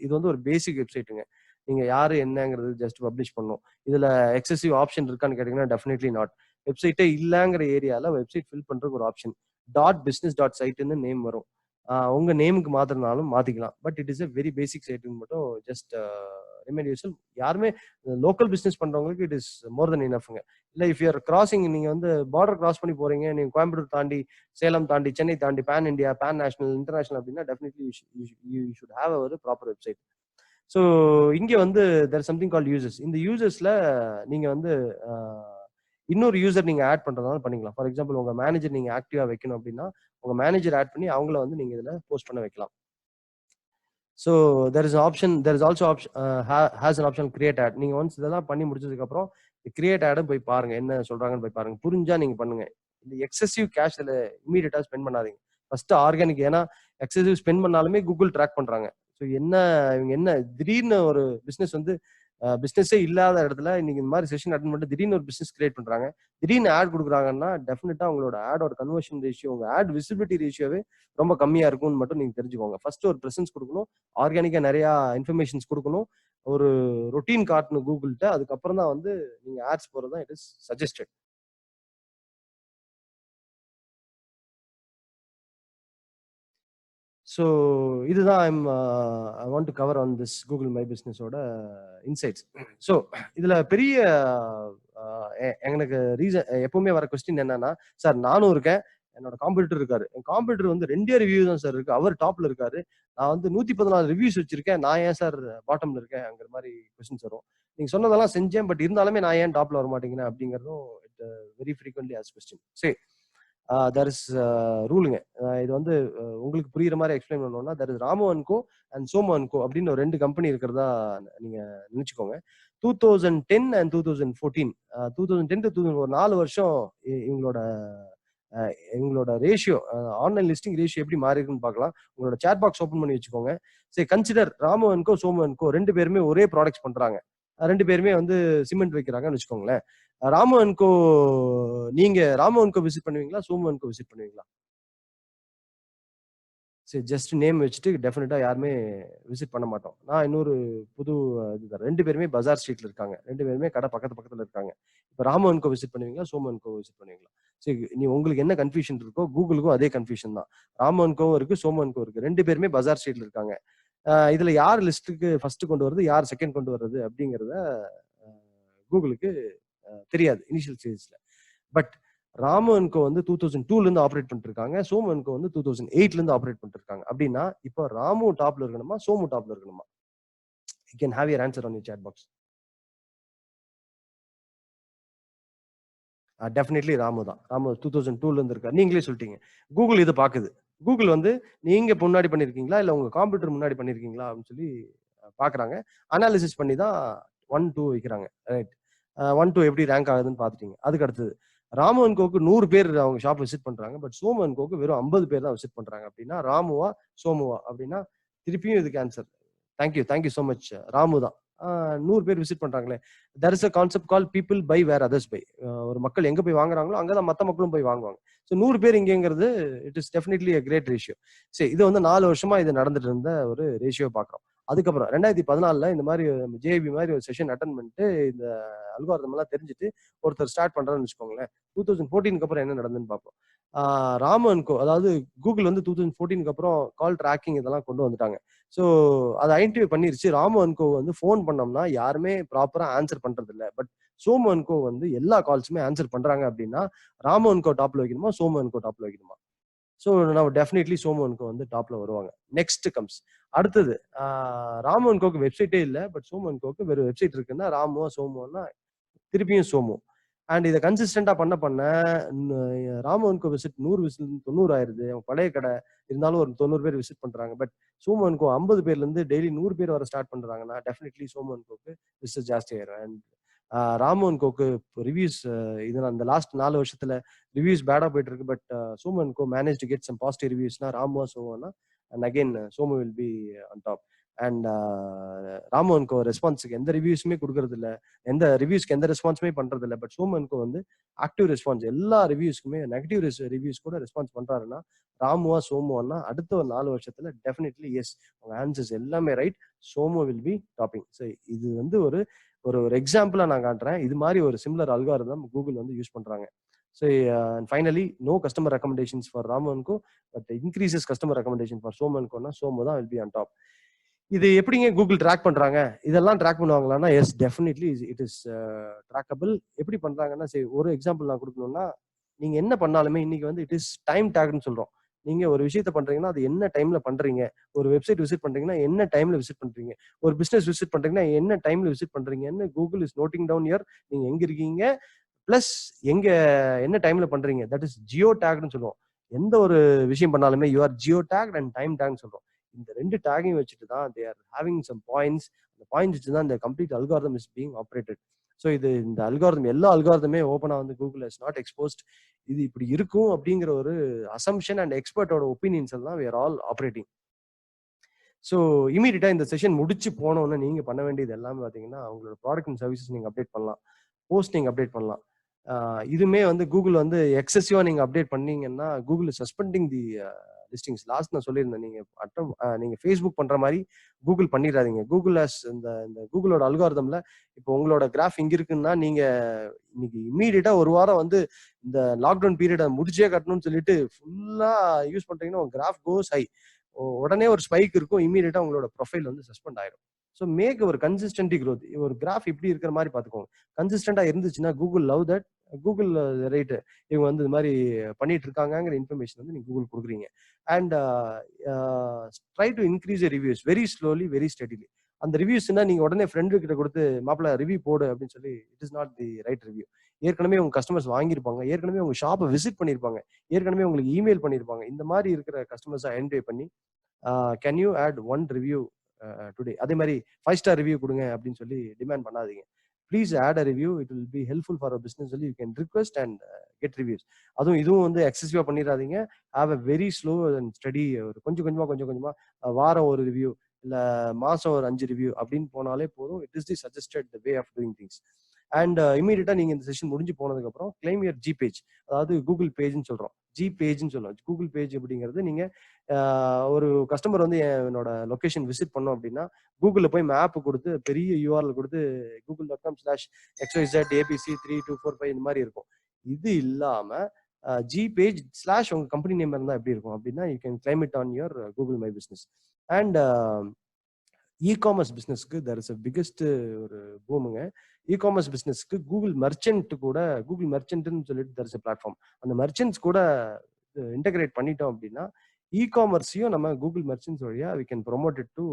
இது வந்து ஒரு பேசிக் வெப்சைட்டுங்க. நீங்க யாரு என்னங்கிறது ஜஸ்ட் பப்ளிஷ் பண்ணணும். இதுல எக்ஸசிவ் ஆப்ஷன் இருக்கான்னு கேட்டீங்கன்னா டெஃபினெட்லி நாட். வெப்சைட்டே இல்லங்கிற ஏரியால வெப்சைட் ஃபில் பண்றதுக்கு ஒரு ஆப்ஷன் .business.site நேம் வரும். உங்க நேமுக்கு மாத்திரனாலும் மாத்திக்கலாம். But it is a very basic சைட்னு மட்டும் ஜஸ்ட் ரிமைண்ட் யூர்செல்ஃப். யாருமே லோக்கல் பிசினஸ் பண்றவங்களுக்கு இட் இஸ் மோர் தென் இனஃப்ங்க. இல்ல இஃப் யூஆர் கிராசிங், நீங்க வந்து பார்டர் கிராஸ் பண்ணி போறீங்க, நீங்க கோயம்புத்தூர் தாண்டி, சேலம் தாண்டி, சென்னை தாண்டி, pan India, pan national, international அப்படின்னா டெஃபினெட்லி யூ ஷுட் ஹேவ் ஒரு ப்ராப்பர் வெப்சைட். ஸோ இங்க வந்து தேர் சம்திங் கால் யூசர்ஸ். இந்த யூசர்ஸ்ல நீங்க வந்து இன்னொரு யூசர் நீங்க ஆட் பண்றதுனால பண்ணிக்கலாம். ஃபார் எக்ஸாம்பிள், உங்க மேனேஜர் நீங்க ஆக்டிவா வைக்கணும் அப்படின்னா உங்க மேனேஜர் ஆட் பண்ணி அவங்கள வந்து நீங்க இதுல போஸ்ட் பண்ண வைக்கலாம். So there is also option has an option create ad. நீங்க ஒன்ஸ் இதெல்லாம் பண்ணி முடிச்சதுக்கு அப்புறம் கிரியேட் ஆடும் போய் பாருங்க, என்ன சொல்றாங்கன்னு போய் பாருங்க. புரிஞ்சா நீங்க பண்ணுங்க. இந்த எக்ஸசிவ் கேஷ் இதுல இமீடியட்டா ஸ்பெண்ட் பண்ணாதீங்க. First organic. ஏன்னா எக்ஸசிவ் ஸ்பெண்ட் பண்ணாலுமே கூகுள் ட்ராக் பண்றாங்க. ஸோ இவங்க என்ன திடீர்னு ஒரு பிசினஸ் வந்து பிசினஸே இல்லாத இடத்துல இன்னைக்கு இந்த மாதிரி செஷன் அட்டன் பண்ணிட்டு திடீர்னு ஒரு பிசினஸ் கிரியேட் பண்றாங்க, திடீர்னு ஆட் கொடுக்குறாங்கன்னா டெஃபினட்டா உங்களோட ஆடோட கன்வர்ஷன் ரேஷியோ, உங்க ஆட் விசிபிலிட்டி ரேஷியோவே ரொம்ப கம்மியா இருக்கும்னு மட்டும் நீங்க தெரிஞ்சுக்கோங்க. ஃபர்ஸ்ட் ஒரு பிரசன்ஸ் கொடுக்கணும், ஆர்கானிக்கா நிறைய இன்ஃபர்மேஷன்ஸ் கொடுக்கணும், ஒரு ரொட்டீன் காட்டணும் கூகுள்கிட்ட. அதுக்கப்புறம் தான் வந்து நீங்க ஆட்ஸ் போறது தான் இட் இஸ் சஜஸ்டட். ஸோ இதுதான் I want to cover on this Google my பிஸ்னஸோட இன்சைட்ஸ். ஸோ இதுல பெரிய எனக்கு ரீசன் எப்பவுமே வர கொஸ்டின் என்னன்னா, சார் நானும் இருக்கேன், என்னோட காம்படிட்டர் இருக்காரு, என் காம்படிட்டர் வந்து 2 ரிவ்யூ தான் சார் இருக்கு, அவர் டாப்ல இருக்காரு, நான் வந்து 114 ரிவ்யூஸ் வச்சிருக்கேன், நான் ஏன் சார் பாட்டம்ல இருக்கேன் அங்கிற மாதிரி கொஸ்டின்ஸ் வரும். நீங்க சொன்னதெல்லாம் செஞ்சேன், பட் இருந்தாலுமே நான் ஏன் டாப்ல வர மாட்டேங்கிறேன் அப்படிங்கிறதும் இட் வெரி ஃப்ரீக்வென்ட்லி ஆஸ் கொஸ்டின். சரி, there is ரூலுங்க. இது வந்து உங்களுக்கு புரியுற மாதிரி எக்ஸ்பிளைன் பண்ணணும்னா, there is Ramu and co and Somu and co அப்படின்னு ஒரு 2 கம்பெனி இருக்கிறதா நீங்க நினைச்சுக்கோங்க. 2010 and 2014, 2010 to 2000 ஒரு 4 வருஷம் இவங்களோட ரேஷியோ, ஆன்லைன் லிஸ்டிங் ரேஷியோ எப்படி மாறி இருக்குன்னு பார்க்கலாம். உங்களோட சேட் பாக்ஸ் ஓப்பன் பண்ணி வச்சுக்கோங்க. சரி, consider Ramu and co, Somu and co 2 பேருமே ஒரே ப்ராடக்ட்ஸ் பண்றாங்க, 2 பேருமே வந்து சிமெண்ட் வைக்கிறாங்கன்னு வச்சுக்கோங்களேன். ராமு அண்ட் கோ, நீங்க ராமு அண்ட் கோ விசிட் பண்ணுவீங்களா, சோமு அண்ட் கோ விசிட் பண்ணுவீங்களா? சரி, ஜஸ்ட் நேம் வச்சுட்டு டெஃபினட்டா யாருமே விசிட் பண்ண மாட்டோம். நான் இன்னொரு புது இதுதான், 2 பேருமே பஜார் ஸ்ட்ரீட்ல இருக்காங்க, 2 பேருமே கடை பக்கத்துல இருக்காங்க. இப்போ ராமு அண்ட் கோ விசிட் பண்ணுவீங்களா, சோமு அண்ட் கோ விசிட் பண்ணுவீங்களா? சரி, நீ உங்களுக்கு என்ன கன்ஃபியூஷன் இருக்கோ கூகுளுக்கும் அதே கன்ஃபியூஷன் தான். ராமு அண்ட் கோவும் இருக்கு, சோமு அண்ட் கோ இருக்கு, 2 பேருமே பஜார் ஸ்ட்ரீட்ல இருக்காங்க. இதுல யார் லிஸ்ட்டுக்கு ஃபர்ஸ்ட் கொண்டு வருது, யார் செகண்ட் கொண்டு வர்றது அப்படிங்கிறத கூகுளுக்கு தெரியாது இனிஷியல் ஸ்டேஜ்ல. பட் ராமு அண்ட் கோ வந்து 2002ல இருந்து ஆப்ரேட் பண்ணிட்டு இருக்காங்க, சோமு அண்ட் கோ வந்து 2008ல இருந்து ஆப்ரேட் பண்ணிட்டு இருக்காங்க. அப்படின்னா இப்போ ராமு டாப்ல இருக்கணுமா, சோமு டாப்ல இருக்கணுமா? You can have your answer on your chat box. Definitely Ramu தான். ராமு 2002ல இருந்து இருக்காரு, நீங்களே சொல்லிட்டீங்க. கூகுள் இது பாக்குது. கூகுள் வந்து நீங்க முன்னாடி பண்ணிருக்கீங்களா இல்ல உங்க காம்படிட்டர் முன்னாடி பண்ணிருக்கீங்களா அப்படின்னு சொல்லி பாக்குறாங்க. அனாலிசிஸ் பண்ணி தான் 1, 2 வைக்கிறாங்க. ரைட், 1, 2 எப்படி ரேங்க் ஆகுதுன்னு பாத்துட்டீங்க. அதுக்கு அடுத்தது ராமு அண்ட் கோக்கு 100 பேர் அவங்க ஷாப் விசிட் பண்றாங்க, பட் சோமு அண்ட் கோக்கு வெறும் 50 பேர் தான் விசிட் பண்றாங்க. அப்படின்னா ராமுவா சோமுவா? அப்படின்னா திருப்பியும் இதுக்கு answer thank you so much, Ramu தான். 100 பேர் விசிட் பண்றாங்களே. there is a concept called people buy where others buy. ஒரு மக்கள் எங்க போய் வாங்குறாங்களோ அங்கதான் மத்த மக்களும் போய் வாங்குவாங்க. ஸோ 100 பேர் இங்கங்கிறது it is definitely a great ratio. சரி, இது வந்து 4 வருஷமா இது நடந்துட்டு இருந்த ஒரு ரேஷியோ பாக்குறோம். அதுக்கப்புறம் 2014ல இந்த மாதிரி ஜேபி மாதிரி ஒரு செஷன் அட்டன் பண்ணிட்டு இந்த அல்காரிதம் எல்லாம் தெரிஞ்சுட்டு ஒருத்தர் ஸ்டார்ட் பண்றாருன்னு வச்சுக்கோங்களேன். 2014க்கு அப்புறம் என்ன நடந்துன்னு பார்ப்போம். ராமு அண்ட் கோ, அதாவது கூகுள் வந்து 2014க்கு அப்புறம் கால் ட்ராக்கிங் இதெல்லாம் கொண்டு வந்துட்டாங்க. ஸோ அதை ஐடென்டிஃபை பண்ணிருச்சு. ராமு அண்ட் கோ வந்து ஃபோன் பண்ணோம்னா யாருமே ப்ராப்பரா ஆன்சர் பண்றது இல்லை, பட் சோமு அண்ட் கோ வந்து எல்லா கால்ஸுமே ஆன்சர் பண்றாங்க. அப்படின்னா ராமு அண்ட் கோ டாப்ல வைக்கணுமா, சோமு அண்ட் கோ டாப்ல வைக்கணுமா? ஸோ நம்ம டெஃபினெட்லி சோமு அண்ட் கோ வந்து டாப்ல வருவாங்க. நெக்ஸ்ட் கம்ஸ் அடுத்தது, ராமு அண்ட் கோக்கு வெப்சைட்டே இல்லை, பட் சோமு அண்ட் கோக்கு வெறும் வெப்சைட் இருக்குன்னா ராமுவா சோமுன்னா திருப்பியும் சோமு. அண்ட் இதை கன்சிஸ்டண்டா பண்ண Ramu and go visit 100 visit 90 ஆயிருது. அவங்க பழைய கடை இருந்தாலும் ஒரு 90 பேர் விசிட் பண்றாங்க. பட் சோமு அண்ட் கோ 50 பேர்ல இருந்து டெய்லி 100 பேர் வர ஸ்டார்ட் பண்றாங்கன்னா டெஃபினெட்லி சோமு அண்ட் கோக்கு விசிட் ஜாஸ்தி ஆயிரும். அண்ட் ராமு அண்ட் கோக்கு ரிவ்யூஸ் இது அந்த லாஸ்ட் 4 வருஷத்துல ரிவ்யூஸ் பேடா போயிட்டு இருக்கு. But Somu and co manage to get some positive ரிவ்யூஸ்னா ராமுவா சோமுனா, and again Somu will be on top. And Ramu and co ரெஸ்பான்ஸுக்கு எந்த ரிவ்யூஸுமே கொடுக்கறது இல்லை, எந்த ரிவ்யூஸ்க்கு எந்த ரெஸ்பான்ஸுமே பண்றது இல்லை. பட் சோமு அண்ட் கோ வந்து ஆக்டிவ் ரெஸ்பான்ஸ், எல்லா ரிவ்யூஸ்க்குமே நெகட்டிவ் ரிவ்யூஸ் கூட ரெஸ்பான்ஸ் பண்றாருன்னா ராமுவா சோமுவான்னா அடுத்த ஒரு 4 வருஷத்துல டெஃபினெட்லி எஸ், உங்க ஆன்சர்ஸ் எல்லாமே right, Somu will be topping. So இது வந்து ஒரு எக்ஸாம்பிளா நான் காட்டுறேன். இது மாதிரி ஒரு சிமிலர் அல்காரிதம் கூகுள் வந்து யூஸ் பண்றாங்க. So finally, no customer recommendations for Ramu and Co, but increases customer recommendation for Somu and Co. Na Somu தான் will be on top. இது எப்படிங்க கூகுள் ட்ராக் பண்றாங்க? இதெல்லாம் ட்ராக் பண்ணுவாங்களான்னா yes, definitely it is trackable. எப்படி பண்றாங்கன்னா, சரி ஒரு எக்ஸாம்பிள் நான் கொடுக்கணும்னா, நீங்க என்ன பண்ணாலுமே இன்னைக்கு வந்து இட் இஸ் டைம் டேக்னு சொல்றோம். நீங்க ஒரு விஷயத்த பண்றீங்கன்னா அது என்ன டைம்ல பண்றீங்க, ஒரு வெப்சைட் விசிட் பண்றீங்கன்னா என்ன டைம்ல விசிட் பண்றீங்க, ஒரு பிசினஸ் விசிட் பண்றீங்கன்னா என்ன டைம்ல விசிட் பண்றீங்கன்னு Google is noting down year. நீங்க எங்க இருக்கீங்க பிளஸ் எங்க என்ன டைம்ல பண்றீங்க, தட் இஸ் ஜியோ டேக்னு சொல்லுவோம். எந்த ஒரு விஷயம் பண்ணாலுமே you are geo tag and time டேக்னு சொல்றோம். இந்த 2 டேகையும் வச்சுட்டு தான் they are having some points. அந்த பாயிண்ட்ஸ் வச்சு தான் இந்த complete algorithm is being operated. So இந்த அல்காரிதம் எல்லா அல்காரிதமே ஓப்பனா வந்து கூகுள் இஸ் நாட் எக்ஸ்போஸ்ட். இது இப்படி இருக்கும் அப்படிங்கிற ஒரு அசம்ஷன் அண்ட் எக்ஸ்பர்ட்டோட ஒப்பீனியன்ஸ் எல்லாம் we are all operating. So இமீடியட்டா இந்த செஷன் முடிச்சு போனோன்னு நீங்க பண்ண வேண்டியது எல்லாமே பாத்தீங்கன்னா உங்களோட ப்ராடக்ட் அண்ட் சர்வீசஸ் நீங்க அப்டேட் பண்ணலாம், போஸ்ட் நீங்க அப்டேட் பண்ணலாம். இதுமே வந்து கூகுள் வந்து எக்ஸசிவா நீங்க அப்டேட் பண்ணீங்கன்னா கூகுள் சஸ்பெண்டிங் தி லிஸ்டிங்ஸ். லாஸ்ட் நான் சொல்லியிருந்தேன், நீங்க ஃபேஸ்புக் பண்ற மாதிரி கூகுள் பண்ணிடாதீங்க. கூகுள் இந்த கூகுளோட அல்காரிதம்ல இப்போ உங்களோட கிராஃப் இங்க இருக்குன்னா நீங்க இன்னைக்கு இம்மீடியட்டா ஒரு வாரம் வந்து இந்த லாக்டவுன் பீரியட் முடிச்சே கட்டணும்னு சொல்லிட்டு ஃபுல்லா யூஸ் பண்றீங்கன்னா உங்க கிராஃப் கோஸ் ஹை, உடனே ஒரு ஸ்பைக் இருக்கும், இம்மீடியட்டா உங்களோட ப்ரொஃபைல் வந்து சஸ்பெண்ட் ஆயிடும். ஸோ மேக் ஒரு கன்சிஸ்டன்டி க்ரோத். ஒரு கிராஃப் இப்படி இருக்கிற மாதிரி பார்த்துக்கோங்க. கன்சிஸ்டண்டா இருந்துச்சுன்னா Google love that. Google right இவங்க வந்து இது மாதிரி பண்ணிட்டு இருக்காங்கிற இன்ஃபர்மேஷன் வந்து நீங்க கூகுள் கொடுக்குறீங்க. And try to increase reviews very slowly very steadily. அந்த ரிவ்யூஸ்னா நீங்க உடனே ஃப்ரெண்டு கிட்ட கொடுத்து மாப்பிள்ள ரிவ்யூ போடு அப்படின்னு சொல்லி it is not the right review. ஏற்கனவே உங்க கஸ்டமர்ஸ் வாங்கியிருப்பாங்க, ஏற்கனவே உங்க ஷாப்பை விசிட் பண்ணியிருப்பாங்க, ஏற்கனவே உங்களுக்கு இமெயில் பண்ணியிருப்பாங்க. இந்த மாதிரி இருக்கிற கஸ்டமர்ஸை ஐடென்டிஃபை பண்ணி can you add one review today, அதே மாதிரி 5-star ரிவ்யூ கொடுங்க அப்படின்னு சொல்லி டிமாண்ட் பண்ணாதீங்க. Please add a review, it will be helpful for a business சொல்லி you can request and get reviews. இதுவும் வந்து எக்ஸசிவா பண்ணிடாதீங்க. Have a very slow and steady. ஒரு கொஞ்சம் கொஞ்சமா வாரம் ஒரு ரிவ்யூ இல்ல மாசம் ஒரு 5 ரிவ்யூ அப்படின்னு போனாலே போதும். It is the suggested way of doing things. And இமீடியட்டா நீங்க இந்த செஷன் முடிஞ்சு போனதுக்கு அப்புறம் கிளைம் யுவர் ஜி பேஜ், அதாவது கூகுள் பேஜ்னு சொல்றோம், ஜி பேஜ்னு சொல்லுவோம். கூகுள் பேஜ் அப்படிங்கிறது நீங்க ஒரு கஸ்டமர் வந்து என்னோட லொகேஷன் விசிட் பண்ணோம் அப்படின்னா கூகுள்ல போய் மேப் கொடுத்து பெரிய யூஆர்எல் கொடுத்து google.com/xyzabc3245 இந்த மாதிரி இருக்கும். இது இல்லாம ஜி பேஜ் ஸ்லாஷ் உங்க கம்பெனி நேம் இருந்தா எப்படி இருக்கும் அப்படின்னா you can claim it on your Google my business. And e-commerce பிஸ்னஸ்க்கு தர் இஸ் அ பிகெஸ்ட் ஒரு பூமுங்க. இ-காமர்ஸ் பிஸ்னஸ்க்கு கூகுள் மெர்ச்சன்ட் கூட, கூகுள் மெர்ச்சன்ட்னு சொல்லிட்டு தர் இஸ் அ பிளாட்ஃபார்ம். அந்த மெர்ச்சன்ட்ஸ் கூட இன்டகிரேட் பண்ணிட்டோம் அப்படின்னா இ-காமர்ஸையும் நம்ம கூகுள் மெர்ச்சன்ட்ஸ் வழியா we can promote it to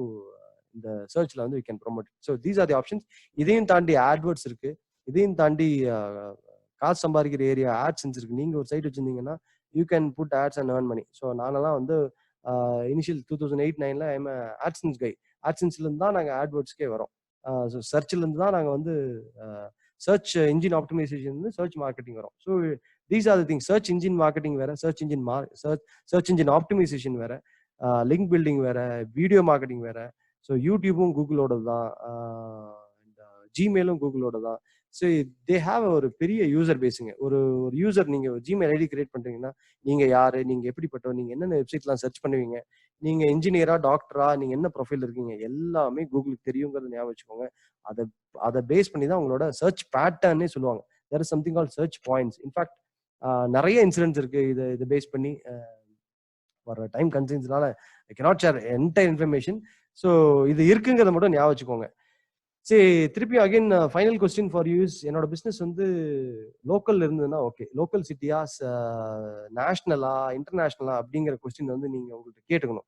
இந்த சர்ச்ல வந்து we can promote it. So these are the options. இதையும் தாண்டி ஆட்வர்ட்ஸ் இருக்கு, இதையும் தாண்டி காசு சம்பாதிக்கிற ஏரியா ஆட்சன்ஸ் இருக்கு. நீங்க ஒரு சைட் வச்சிருந்தீங்கன்னா you can put ads and earn money. So நாங்கெல்லாம் வந்து இனிஷியல் 2008-9ல ஐம் ஆட்சன்ஸ் கை. ஆட்சன்ஸ்ல இருந்து தான் நாங்கள் ஆட்வர்ட்ஸ்க்கே வரோம். ஸோ சர்ச்ல இருந்து தான் நாங்கள் வந்து search engine optimisation, search marketing வரும். So these are the thing. Search engine marketing வேற, சர்ச் இன்ஜின் ஆப்டிமைசேஷன் வேற, லிங்க் பில்டிங் வேற, வீடியோ மார்க்கெட்டிங் வேற. ஸோ யூடியூபும் கூகுளோட தான், ஜிமெயிலும் கூகுளோட தான். ஸோ தே ஹாவ் ஒரு பெரிய யூசர் பேஸுங்க. ஒரு யூசர் நீங்க ஜிமெயில் ஐடி கிரியேட் பண்றீங்கன்னா நீங்க யாரு, நீங்க எப்படிப்பட்டவர், நீங்க என்னென்ன வெப்சைட்லாம் சர்ச் பண்ணுவீங்க, நீங்க இன்ஜினியரா டாக்டரா, நீங்க என்ன ப்ரொஃபைல் இருக்கீங்க, எல்லாமே கூகுளுக்கு தெரியுங்கிறது ஞாபகம் வச்சுக்கோங்க. அதை பேஸ் பண்ணி தான் உங்களோட சர்ச் பேட்டர்னே சொல்லுவாங்க. There is something call search points. In fact நிறைய இன்சிடென்ட்ஸ் இருக்கு இதை பேஸ் பண்ணி. வர டைம் கன்சென்ட்ஸ்னால I cannot share entire information. So இது இருக்குங்கிறத மட்டும் ஞாபகம் வச்சுக்கோங்க. சரி, திருப்பி again final question for use. என்னோட பிஸ்னஸ் வந்து லோக்கல்ல இருந்ததுன்னா ஓகே, லோக்கல் சிட்டியா நேஷனலா இன்டர்நேஷனலா அப்படிங்கிற கொஸ்டின் வந்து நீங்க உங்கள்கிட்ட கேட்டுக்கணும்.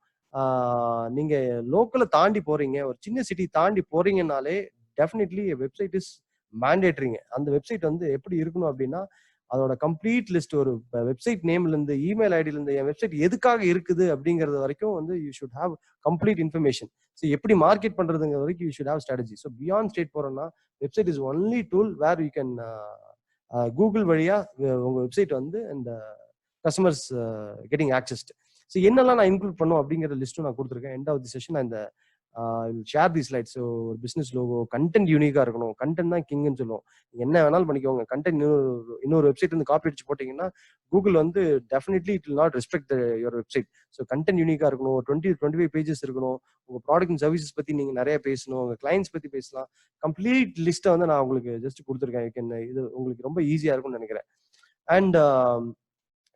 நீங்க லோக்கலை தாண்டி போறீங்க, ஒரு சின்ன சிட்டி தாண்டி போறீங்கன்னாலே டெஃபினெட்லி வெப்சைட் இஸ் மேண்டேட்டரிங்க. அந்த வெப்சைட் வந்து எப்படி இருக்கணும் அப்படின்னா அதோட கம்ப்ளீட் லிஸ்ட், ஒரு வெப்சைட் நேம்ல இருந்து இமெயில் ஐடியில இருந்து என் வெப்சைட் எதுக்காக இருக்குது அப்படிங்கிறது வரைக்கும் வந்து you should have complete information. So எப்படி மார்க்கெட் பண்றதுங்கிற வரைக்கும் you should have strategy. So beyond state போறோம்னா website is only tool where you can Google வழியா உங்க வெப்சைட் வந்து இந்த கஸ்டமர்ஸ் கெட்டிங் ஆக்சஸ்ட். ஸோ என்னெல்லாம் நான் இன்க்ளூட் பண்ணும் அப்படிங்கிற லிஸ்ட்டும் நான் கொடுத்துருக்கேன். எண்ட் ஆஃப் தி செஷன் நான் இந்த ஷேர் தி ஸ்லைட்ஸ். ஸோ ஒரு பிஸ்னஸ் லோகோ, கண்டென்ட் யூனிக்கா இருக்கணும். கண்டென்ட் தான் கிங்னு சொல்லுவோம். என்ன வேணாலும் பண்ணிக்கோங்க. கண்டென்ட் இன்னொரு வெப்சைட் வந்து காப்பி அடிச்சு போட்டீங்கன்னா கூகுள் வந்து definitely it will not respect your website. So content யூனிக்கா இருக்கணும். 20-25 பேஜஸ் இருக்கணும். உங்க ப்ராடக்ட் அண்ட் சர்வீசஸ் பத்தி நீங்க நிறைய பேசணும். உங்க கிளைண்ட்ஸ் பத்தி பேசலாம். கம்ப்ளீட் லிஸ்ட்டை வந்து நான் உங்களுக்கு ஜஸ்ட் கொடுத்துருக்கேன். இது உங்களுக்கு ரொம்ப ஈஸியா இருக்கும்னு நினைக்கிறேன். அண்ட்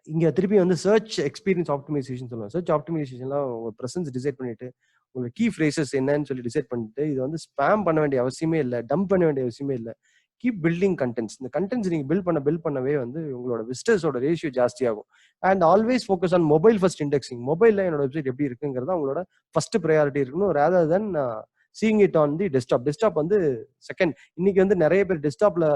இங்க திருப்பி வந்து சர்ச் எக்ஸ்பீரியன்ஸ் ஆப்டிமைசேஷன் சொல்லுவாங்க. சர்ச் ஆப்டிமைசேஷன்லாம் உங்க பிரசன்ஸ் டிசைட் பண்ணிட்டு உங்களுக்கு கீ ஃப்ரேசஸ் என்னன்னு சொல்லி டிசைட் பண்ணிட்டு இது வந்து ஸ்பேம் பண்ண வேண்டிய அவசியமே இல்லை, டம்ப் பண்ண வேண்டிய அவசியமே இல்லை. Keep building contents. இந்த கண்டென்ட்ஸ் நீங்க பில்ட் பண்ணவே வந்து உங்களோட விசிட்டர்ஸோட ரேஷியோ ஜாஸ்தி ஆகும். And always focus on mobile first indexing. மொபைல்ல என்னோட வெப்சைட் எப்படி இருக்குங்கிறதா உங்களோட ஃபர்ஸ்ட் ப்ரையாரிட்டி இருக்கணும், rather then seeing it on the desktop. Desktop வந்து செகண்ட். இன்னைக்கு வந்து நிறைய பேர் டெஸ்க்டாப்ல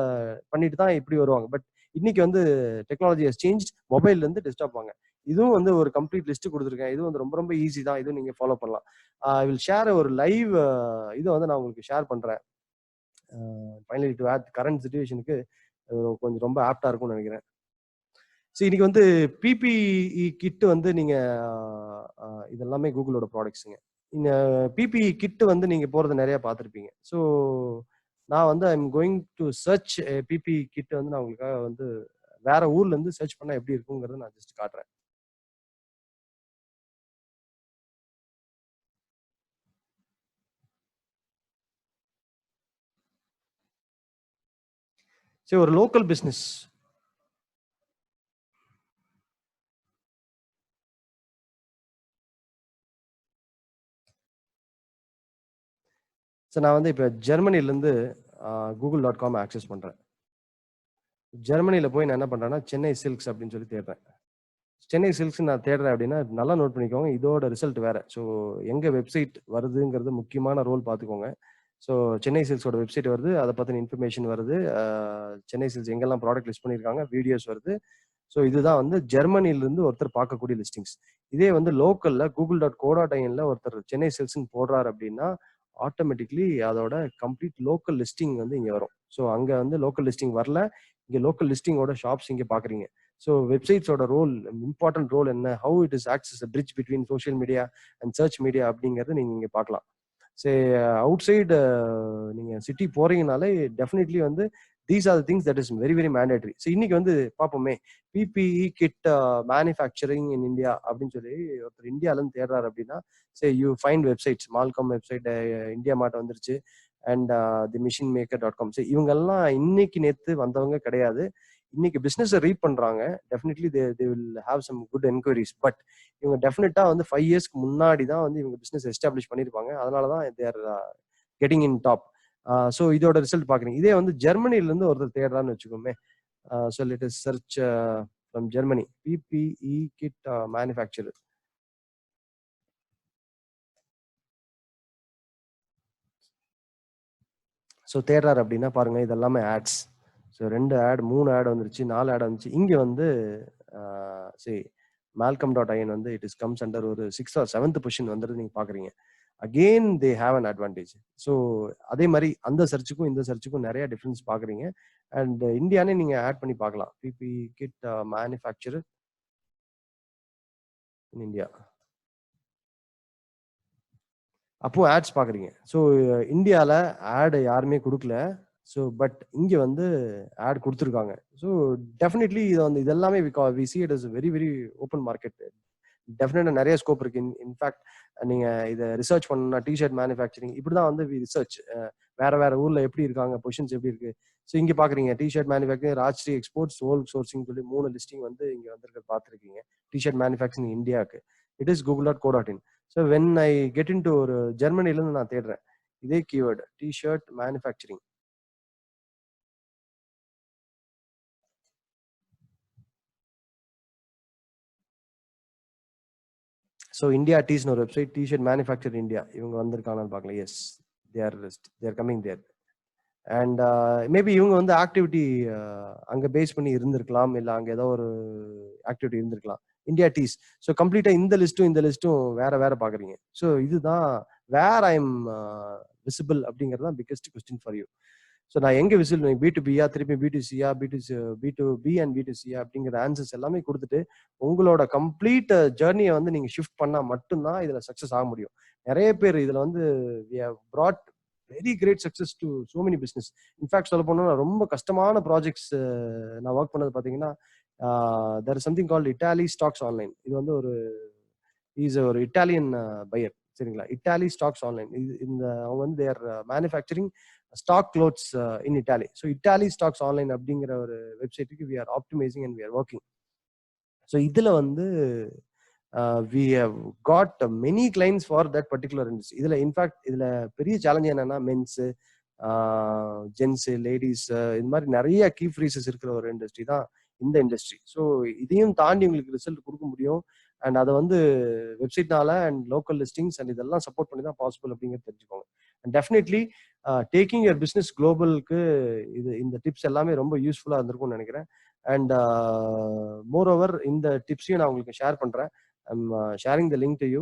பண்ணிட்டு தான் இப்படி வருவாங்க. பட் இன்னைக்கு வந்து டெக்னாலஜி ஹஸ் சேஞ்ச். மொபைல்ல இருந்து டெஸ்க்டாப் வாங்க. இதுவும் வந்து ஒரு கம்ப்ளீட் லிஸ்ட் கொடுத்துருக்கேன். இது வந்து ரொம்ப ரொம்ப ஈஸி தான். இதுவும் நீங்க ஃபாலோ பண்ணலாம். ஐ வில் ஷேர் ஒரு லைவ் இதை வந்து நான் உங்களுக்கு ஷேர் பண்றேன். ஃபைனலி டு ஆட் கரண்ட் சிச்சுவேஷனுக்கு கொஞ்சம் ரொம்ப ஆப்டா இருக்கும்னு நினைக்கிறேன். ஸோ இன்னைக்கு வந்து பிபிஇ கிட் வந்து நீங்க இதெல்லாமே கூகுளோட ப்ராடக்ட்ஸுங்க. இந்த பிபிஇ கிட் வந்து நீங்க போறது நிறைய பார்த்துருப்பீங்க. ஸோ நான் வந்து I'm going to search PPE kit வந்து நான் உங்களுக்காக வந்து வேற ஊர்ல இருந்து சர்ச் பண்ணா எப்படி இருக்குங்கிறத நான் ஜஸ்ட் காட்டுறேன். சரி, ஒரு லோக்கல் பிஸ்னஸ் ஸோ நான் வந்து இப்போ ஜெர்மனிலேருந்து google.com ஆக்சஸ் பண்ணுறேன். ஜெர்மனியில் போய் நான் என்ன பண்ணுறேன்னா சென்னை சில்க்ஸ் அப்படின்னு சொல்லி தேடுறேன். சென்னை சில்க்ஸ் நான் தேடுறேன் அப்படின்னா நல்லா நோட் பண்ணிக்கோங்க, இதோட ரிசல்ட் வேற. ஸோ எங்கே வெப்சைட் வருதுங்கிறது முக்கியமான ரோல் பார்த்துக்கோங்க. ஸோ சென்னை சில்க்ஸோட வெப்சைட் வருது, அதை பற்றின இன்ஃபர்மேஷன் வருது, சென்னை சில்க்ஸ் எங்கெல்லாம் ப்ராடக்ட் லிஸ்ட் பண்ணியிருக்காங்க, வீடியோஸ் வருது. ஸோ இதுதான் வந்து ஜெர்மனிலேருந்து ஒருத்தர் பார்க்கக்கூடிய லிஸ்டிங்ஸ். இதே வந்து லோக்கலில் google.co.inல ஒருத்தர் சென்னை சில்க்ஸ்ன்னு போடுறாரு அப்படின்னா ஆட்டோமேட்டிக்லி அதோட கம்ப்ளீட் லோக்கல் லிஸ்டிங் வந்து இங்கே வரும். ஸோ அங்கே வந்து லோக்கல் லிஸ்டிங் வரல, இங்கே லோக்கல் லிஸ்டிங்கோட ஷாப்ஸ் இங்கே பார்க்குறீங்க. ஸோ வெப்சைட்ஸோட ரோல், இம்பார்ட்டன்ட் ரோல் என்ன, how it is access bridge between social media and search media அப்படிங்கிறது நீங்கள் இங்கே பார்க்கலாம். சரி, அவுட் சைடு நீங்கள் சிட்டி போறீங்கனாலே டெஃபினெட்லி வந்து these are the things that is very very mandatory. So இன்னைக்கு வந்து பார்ப்போமே, PPE kit manufacturing in India அப்படின்னு சொல்லி ஒருத்தர் இந்தியாவிலேருந்து தேடுறாரு அப்படின்னா சரி யூ ஃபைண்ட் வெப்சைட்ஸ், மால்காம் வெப்சைட் இந்தியா மார்ட் வந்துருச்சு, அண்ட் தி மிஷின் மேக்கர்.com. ஸோ இவங்கெல்லாம் இன்னைக்கு நேற்று வந்தவங்க கிடையாது, இன்னைக்கு பிஸ்னஸை ரீட் பண்றாங்க. Definitely they will have some good enquiries. But இவங்க டெஃபினட்டா வந்து 5 இயர்ஸ்க்கு முன்னாடி தான் வந்து இவங்க பிஸ்னஸ் எஸ்டாப்ளிஷ் பண்ணியிருப்பாங்க. அதனால தான் there getting in top. So இதோட ரிசல்ட் பார்க்குறீங்க. இதே வந்து ஜெர்மனிலேருந்து ஒருத்தர் தேடுறான்னு வச்சுக்கோமே. So let us search from Germany PPE kit manufacturer. So தேடுறாரு அப்படின்னா பாருங்க, இது எல்லாமே ஆட்ஸ். ஸோ 2 ஆட் 3 ஆட் வந்துருச்சு, 4 ஆட் வந்துச்சு. இங்கே வந்து சரி malcolm.in வந்து இட் இஸ் கம்ஸ் அண்டர் ஒரு 6th or 7th பொசிஷன் வந்துடுது நீங்கள் பார்க்குறீங்க. Again they have an advantage. So அதே மாதிரி அந்த சர்ச்சுக்கும் இந்த சர்ச்சுக்கும் நிறைய டிஃப்ரென்ஸ் பார்க்குறீங்க. அண்ட் இந்தியானே நீங்கள் ஆட் பண்ணி பார்க்கலாம், PP kit manufacturer in India. அப்போ ஆட்ஸ் பார்க்குறீங்க. ஸோ இந்தியாவில் ஆடு யாருமே கொடுக்கல. ஸோ பட் இங்கே வந்து ஆட் கொடுத்துருக்காங்க. ஸோ டெஃபினெட்லி இது வந்து இது எல்லாமே we see it as a very very open market. டெஃபினட்டாக நிறைய ஸ்கோப் இருக்கு. இன்ஃபேக்ட் நீங்கள் இதை ரிசர்ச் பண்ணணும்னா டிஷர்ட் மேனுஃபேக்சரிங் இப்படி தான் வந்து ரிசர்ச் வேற வேற ஊரில் எப்படி இருக்காங்க, பொசிஷன்ஸ் எப்படி இருக்கு. ஸோ இங்கே பார்க்குறீங்க T-shirt manufacturing, Rajshree exports, whole sourcing சொல்லி 3 லிஸ்டிங் வந்து இங்கே வந்திருக்கிறது பார்த்துருக்கீங்க. டிஷர்ட் மேனுஃபேக்சரிங் இந்தியாவுக்கு it is google.co.in. So when I get in to ஒரு ஜெர்மனிலேருந்து நான் தேடுறேன் இதே keyword T-shirt manufacturing. So India டீஸ்னு ஒரு வெப்சைட், டிஷர்ட் மேனுஃபேக்சர் இந்தியா, இவங்க வந்திருக்காங்கன்னு பார்க்கலாம். Yes, there coming there. And maybe இவங்க வந்து ஆக்டிவிட்டி அங்கே பேஸ் பண்ணி இருந்திருக்கலாம், இல்லை அங்கே ஏதோ ஒரு ஆக்டிவிட்டி இருந்திருக்கலாம். India tease. ஸோ கம்ப்ளீட்டாக இந்த லிஸ்ட்டும் வேற வேற பார்க்குறீங்க. ஸோ இதுதான் வேர் ஐ எம் விசிபிள் அப்படிங்கிறது தான் biggest question for you. So நான் எங்கே விசிபிள், B2Bயா திருப்பி B2Cயா B2B அண்ட் B2Cயா அப்படிங்கிற ஆன்சர்ஸ் எல்லாமே கொடுத்துட்டு உங்களோட கம்ப்ளீட் ஜேர்னியை வந்து நீங்கள் ஷிஃப்ட் பண்ணால் மட்டும்தான் இதில் சக்ஸஸ் ஆக முடியும். நிறைய பேர் இதில் வந்து we have brought very great success to so many business. In fact சொல்ல போனோம்னா ரொம்ப கஷ்டமான ப்ராஜெக்ட்ஸ் நான் ஒர்க் பண்ணது பார்த்தீங்கன்னா there is something called Italy stocks online. இது வந்து ஒரு இட்டாலியன் பையர், சரிங்களா. இட்டாலி ஸ்டாக்ஸ் ஆன்லைன் இந்த அவங்க வந்து there manufacturing stock clothes in Italy. So Italy stocks online அப்படிங்கிற ஒரு வெப்சைட்டுக்கு we are optimising and we are working. So இதில் வந்து we have got many clients for that particular industry. இதுல இன்ஃபேக்ட் இதுல பெரிய சேலஞ்ச் என்னன்னா மென்ஸ், ஜென்ஸ், லேடிஸ், இது மாதிரி நிறைய கீ ஃப்ரீசஸ் இருக்கிற ஒரு இண்டஸ்ட்ரி தான் இந்த இண்டஸ்ட்ரி. ஸோ இதையும் தாண்டி உங்களுக்கு ரிசல்ட் கொடுக்க முடியும். அண்ட் அதை வந்து வெப்சைட்னால அண்ட் லோக்கல் லிஸ்டிங்ஸ் அண்ட் இதெல்லாம் சப்போர்ட் பண்ணி தான் பாசிபிள் அப்படிங்கிறது தெரிஞ்சுக்கோங்க. And definitely taking your business குளோபலுக்கு இந்த டிப்ஸ் எல்லாமே ரொம்ப யூஸ்ஃபுல்லாக இருந்திருக்கும்னு நினைக்கிறேன். அண்ட் மோர் ஓவர் இந்த டிப்ஸையும் நான் உங்களுக்கு ஷேர் பண்ணுறேன். I'm sharing the link to you.